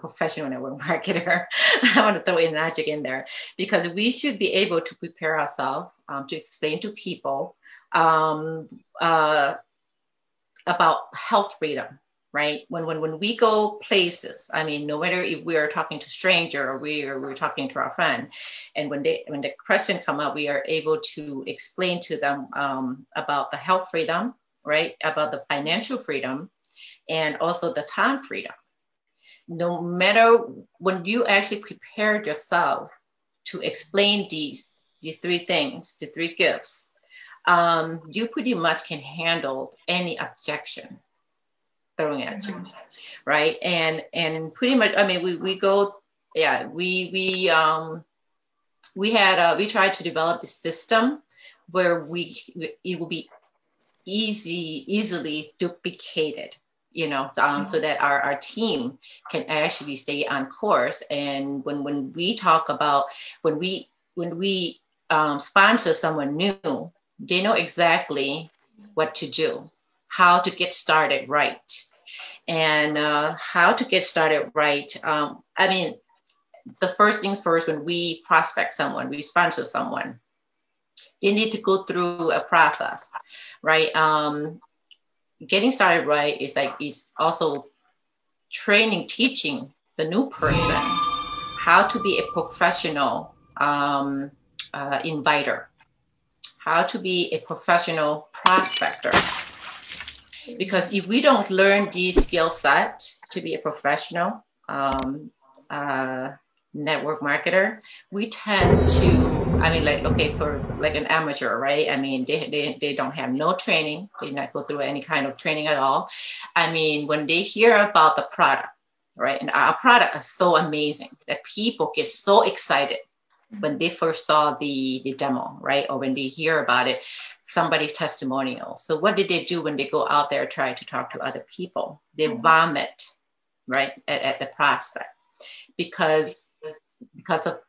professional network marketer. I want to throw Enagic in there because we should be able to prepare ourselves to explain to people about health freedom, right? When we go places, I mean, no matter if we are talking to stranger or we're talking to our friend, and when the question come up, we are able to explain to them about the health freedom, right? About the financial freedom, and also the time freedom. No matter when you actually prepared yourself to explain these three things, the three gifts, you pretty much can handle any objection thrown at you, right? And pretty much, I mean, we tried to develop the system where it will be easily duplicated, you know, so that our team can actually stay on course. And when we talk about when we sponsor someone new, they know exactly what to do, how to get started right, and how to get started right. I mean, the first things first, when we prospect someone, we sponsor someone, they need to go through a process, right? Getting started right is also teaching the new person how to be a professional inviter, how to be a professional prospector. Because if we don't learn these skill sets to be a professional network marketer, we tend to, I mean, like, okay, for like an amateur, right? I mean, they don't have no training. They not go through any kind of training at all. I mean, when they hear about the product, right? And our product is so amazing that people get so excited when they first saw the demo, right? Or when they hear about it, somebody's testimonial. So what did they do when they go out there try to talk to other people? They vomit, right, at the prospect because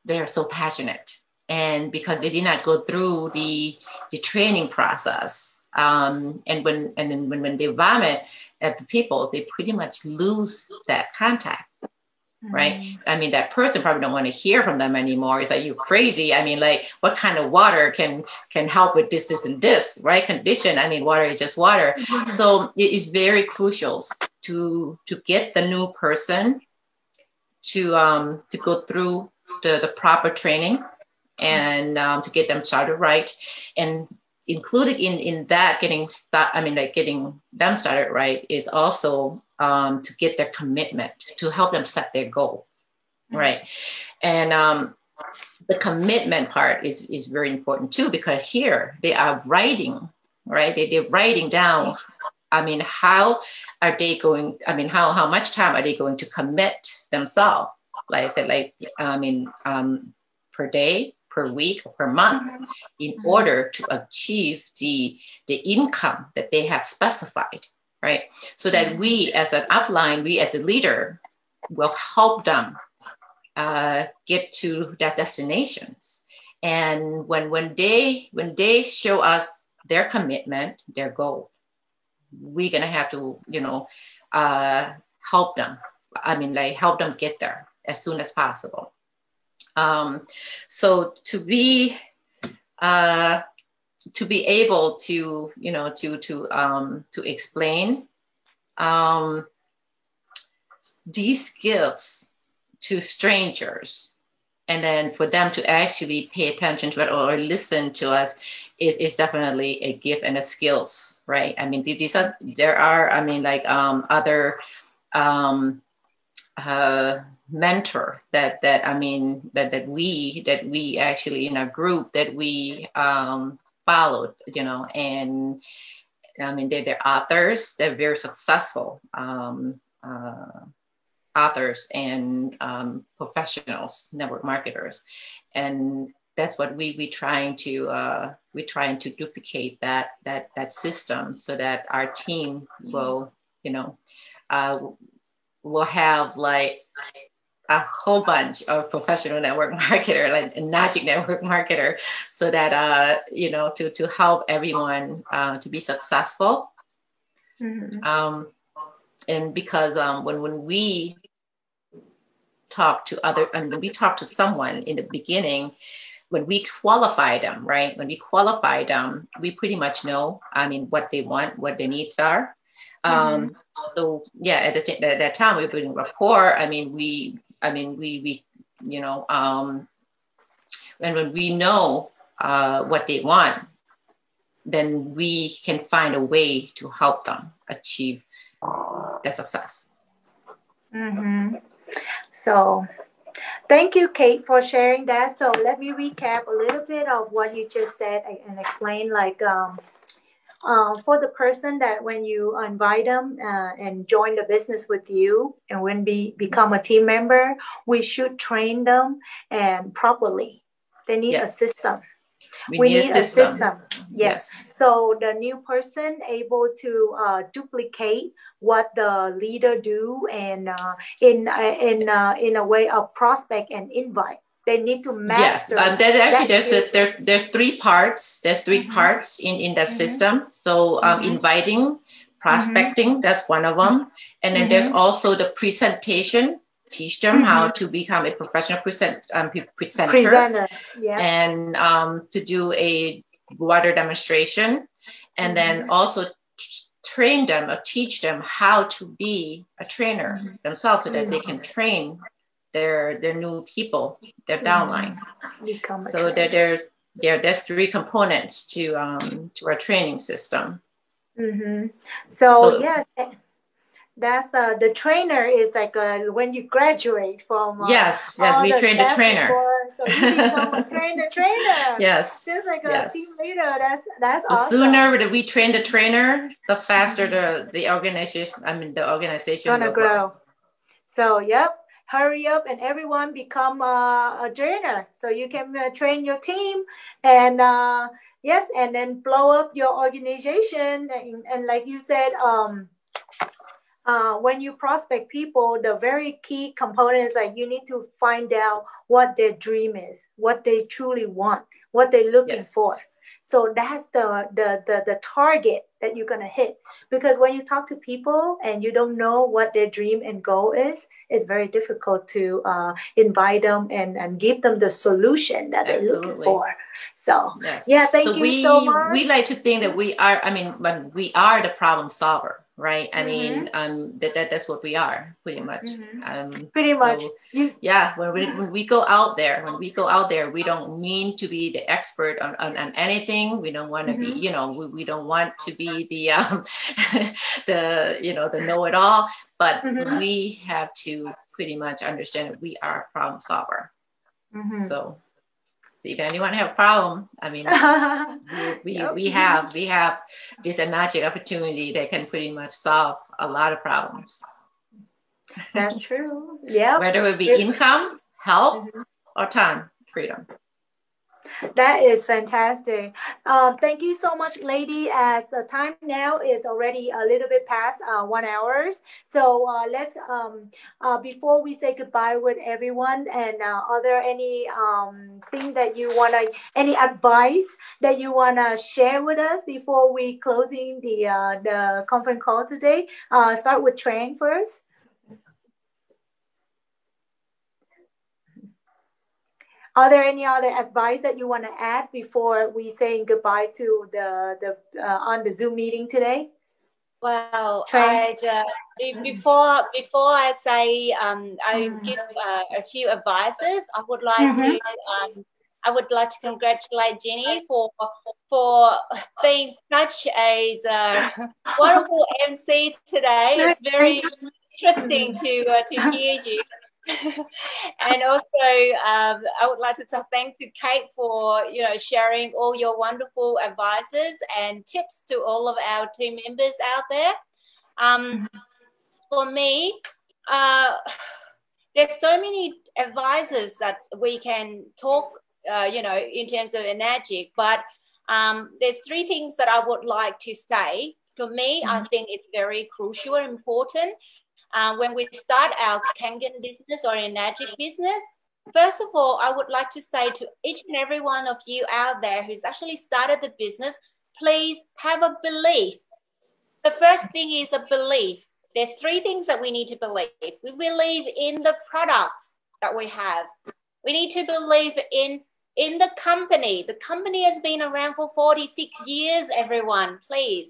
they're so passionate, and because they did not go through the training process. And when they vomit at the people, they pretty much lose that contact. Right. I mean, that person probably don't want to hear from them anymore. It's like, you crazy. I mean, like, what kind of water can help with this, and this, right? Condition. I mean, water is just water. So it is very crucial to get the new person to go through the proper training and to get them started right. And included in that getting them started right is also to get their commitment, to help them set their goal, right? And the commitment part is very important too, because here they are writing, right? They're writing down, I mean, how are they going, I mean, how much time are they going to commit themselves? Like I said, like, I mean, per day, per week, or per month, in order to achieve the income that they have specified, right? So that we as an upline, we as a leader will help them get to that destinations. And when they show us their commitment, their goal, we're gonna have to, you know, help them. I mean, like, help them get there as soon as possible. So to be to be able to, you know, to explain these skills to strangers, and then for them to actually pay attention to it or listen to us, it is definitely a gift and a skills, right? I mean, there are, I mean, like other mentor that we actually in a group that we followed, you know, and I mean, they're authors, they're very successful authors and professionals, network marketers, and that's what we trying to duplicate that system so that our team will, you know, will have like a whole bunch of professional network marketer, like a magic network marketer, so that you know, to help everyone to be successful. Mm-hmm. And because when we talk to when we talk to someone in the beginning, when we qualify them, right? When we qualify them, we pretty much know, I mean, what they want, what their needs are. Mm-hmm. So yeah, at that time we were building rapport. I mean, we you know, and when we know what they want, then we can find a way to help them achieve their success. Mm-hmm. So thank you, Kate, for sharing that. So let me recap a little bit of what you just said and explain, like for the person that when you invite them and join the business with you, and when we become a team member, we should train them and properly. They need a system. We need a system. Yes. So the new person able to duplicate what the leader do, and in a way of prospect and invite. They need to master. Yes, there's three parts. There's three mm-hmm. parts in that mm-hmm. system. So mm-hmm. inviting, prospecting, mm-hmm. that's one of them, and then mm-hmm. there's also the presentation. Teach them mm-hmm. how to become a professional presenter. Yeah. And to do a water demonstration, and mm-hmm. then also train them or teach them how to be a trainer mm-hmm. themselves, so that mm-hmm. they can train their new people, their downline. Mm-hmm. So there's three components to our training system. Mm-hmm. So yes. That's the trainer is like when you graduate from yes, we train the trainer. So you become a trainer. Yes, just like a team leader. That's the awesome. sooner that we train the trainer, the faster mm-hmm. the organization gonna grow. So yep, hurry up and everyone become a trainer, so you can train your team and yes, and then blow up your organization and like you said. When you prospect people, the very key component is like you need to find out what their dream is, what they truly want, what they're looking for. So that's the target that you're gonna hit. Because when you talk to people and you don't know what their dream and goal is, it's very difficult to invite them and give them the solution that they're looking for. So yeah, thank you so much. We like to think that we are. I mean, when we are the problem solver. Right. I mm-hmm. mean, that's what we are pretty much. Mm-hmm. Pretty much. So, yeah. When we go out there, we don't mean to be the expert on anything. We don't want to mm-hmm. be, you know, we don't want to be the the know-it-all. But mm-hmm. we have to pretty much understand that we are a problem solver. Mm-hmm. So if anyone have a problem, I mean, we have this magic opportunity that can pretty much solve a lot of problems. That's true. Yeah. Whether it be income, health, mm-hmm. or time, freedom. That is fantastic. Thank you so much, lady. As the time now is already a little bit past 1 hour. So let's, before we say goodbye with everyone, and are there any thing that you want to, any advice that you want to share with us before we closing the conference call today? Start with Trang first. Are there any other advice that you want to add before we saying goodbye to the on the Zoom meeting today? Well, Trinh? before I say I give a few advices, I would like to congratulate Jenny for being such a wonderful MC today. It's very interesting to hear you. And also, I would like to say thank you, Kate, for sharing all your wonderful advices and tips to all of our team members out there. For me, there's so many advices that we can talk, in terms of Enagic, but there's three things that I would like to say. To me, I think it's very crucial and important. When we start our Kangen business or Enagic business, first of all, I would like to say to each and every one of you out there who's actually started the business, please have a belief. The first thing is a belief. There's three things that we need to believe. We believe in the products that we have. We need to believe in the company. The company has been around for 46 years, everyone, please,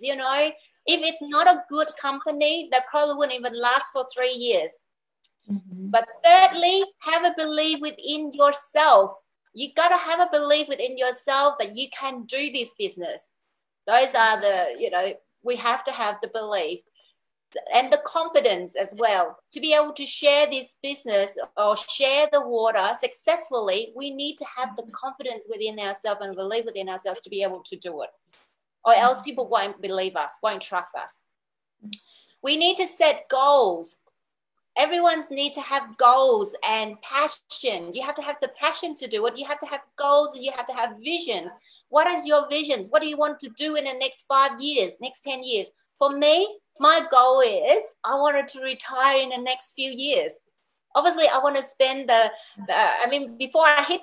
If it's not a good company, that probably wouldn't even last for 3 years. But thirdly, have a belief within yourself. You got to have a belief within yourself that you can do this business. Those are we have to have the belief and the confidence as well. To be able to share this business or share the water successfully, we need to have the confidence within ourselves and belief within ourselves to be able to do it. Or else people won't believe us, won't trust us. We need to set goals. Everyone's need to have goals and passion. You have to have the passion to do it. You have to have goals and you have to have visions. What is your visions? What do you want to do in the next 5 years, next 10 years? For me, my goal is I wanted to retire in the next few years. Obviously, I want to spend before I hit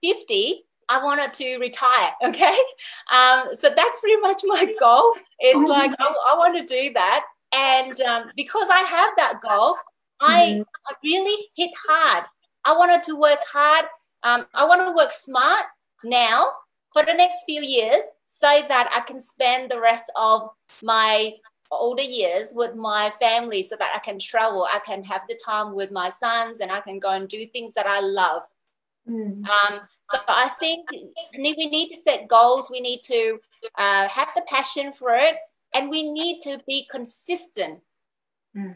50, I wanted to retire, okay? So that's pretty much my goal. It's like, I want to do that. And because I have that goal, I really hit hard. I wanted to work hard. I want to work smart now for the next few years so that I can spend the rest of my older years with my family so that I can travel. I can have the time with my sons and I can go and do things that I love. So I think we need to set goals. We need to have the passion for it, and we need to be consistent.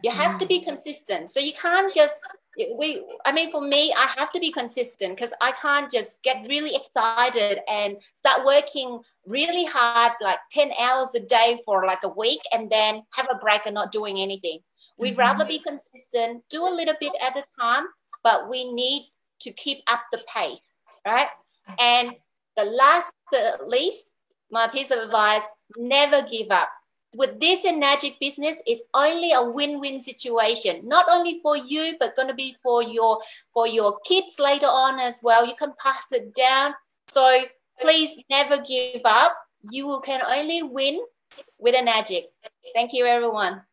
You have to be consistent. So you can't just, for me, I have to be consistent because I can't just get really excited and start working really hard, like 10 hours a day for like a week and then have a break and not doing anything. We'd rather be consistent, do a little bit at a time, but we need to keep up the pace, right? And the last but least, my piece of advice, never give up. With this Enagic business, it's only a win-win situation, not only for you, but going to be for your kids later on as well. You can pass it down. So please never give up. You can only win with Enagic. Thank you, everyone.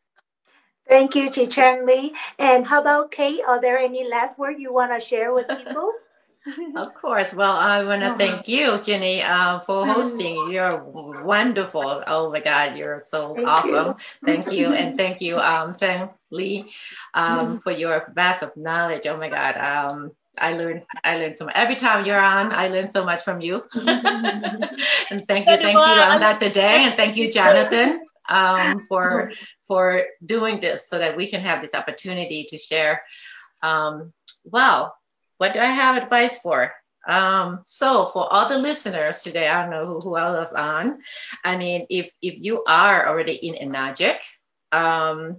Thank you, Chị Trang Ly. And how about Kate? Are there any last words you want to share with people? Of course. Well, I want to thank you, Jenny, for hosting. You're wonderful. Oh my God, you're so awesome. Thank you. And thank you, Trang Ly, for your vast of knowledge. Oh my God. I learned so much. Every time you're on, I learn so much from you. And thank you on that today. And thank you, Jonathan, for doing this so that we can have this opportunity to share. Wow. What do I have advice for? So for all the listeners today, I don't know who else on. I mean, if you are already in Enagic,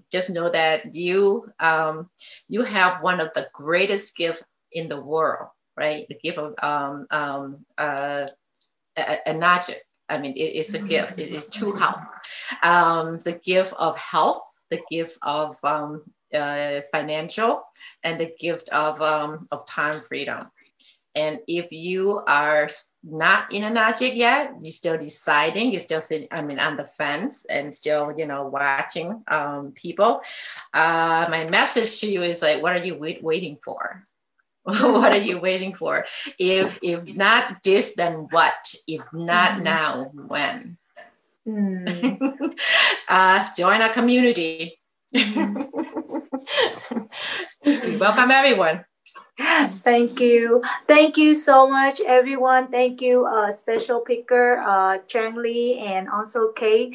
just know that you have one of the greatest gifts in the world, right? The gift of Enagic. I mean, it's a gift. It is true health. The gift of health, the gift of financial, and the gift of time freedom. And if you are not in Enagic yet, you're still deciding, you're still sitting, on the fence and still, watching people. My message to you is like, what are you waiting for? What are you waiting for? If not this, then what? If not now, when? Join our community. Welcome, everyone. Thank you. Thank you so much, everyone. Thank you, special picker, Chang Ly, and also Kate.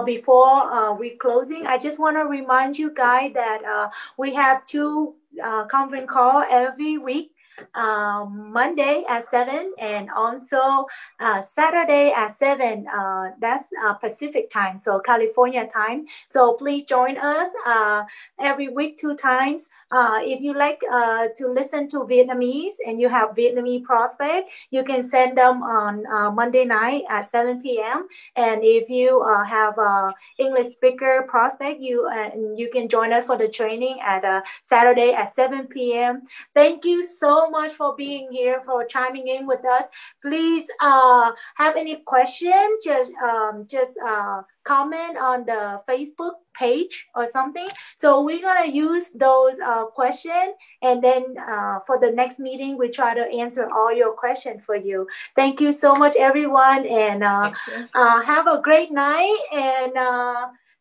Before we closing, I just want to remind you guys that we have 2 conference call every week. Monday at 7 and also Saturday at 7. That's Pacific time, so California time. So please join us every week 2 times. If you like to listen to Vietnamese and you have Vietnamese prospect, you can send them on Monday night at 7 p.m. And if you have English speaker prospect, you can join us for the training at Saturday at 7 p.m. Thank you so much for being here, for chiming in with us. Please have any question, just comment on the Facebook page or something. So we're gonna use those questions, and then for the next meeting, we try to answer all your questions for you. Thank you so much, everyone, and have a great night, and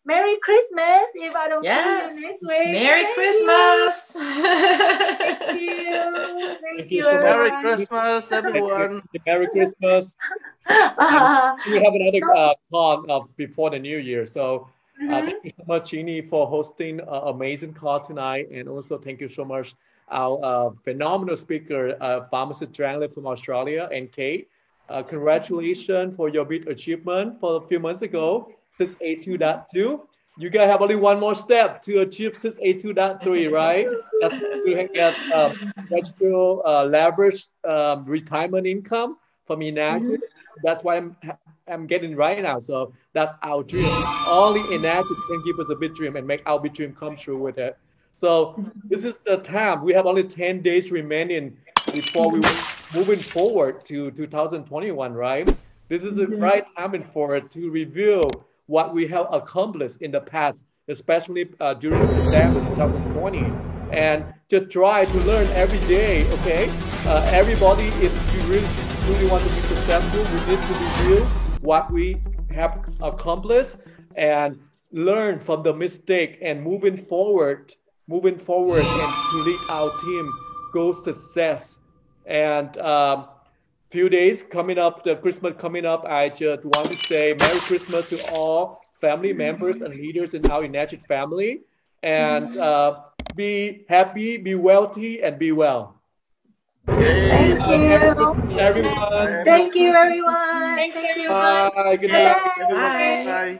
Merry Christmas if I don't see you next week. Merry Christmas. Thank you. Thank you, everyone. Merry Christmas, everyone. Merry Christmas. We have another call before the New Year. So thank you so much, Jeannie, for hosting an amazing call tonight. And also thank you so much, our phenomenal speaker, pharmacist Chang Ly from Australia, and Kate. Congratulations for your big achievement for a few months ago. 682.2. You guys have only one more step to achieve 682.3, right? That's to get registered leverage retirement income from Enacted. That's why I'm getting right now. So that's our dream. Only Enacted can give us a big dream and make our big dream come true with it. So this is the time. We have only 10 days remaining before we moving forward to 2021, right? This is the right time for it to review what we have accomplished in the past, especially during the pandemic 2020, and to try to learn every day. Okay, everybody, if you really want to be successful, we need to review what we have accomplished and learn from the mistake and moving forward and to lead our team go success. And few days coming up, the Christmas coming up, I just want to say Merry Christmas to all family members and leaders in our Enacted family. And be happy, be wealthy, and be well. Thank you, everyone. Thank you, everyone. Thank you. Bye. Good night. Bye.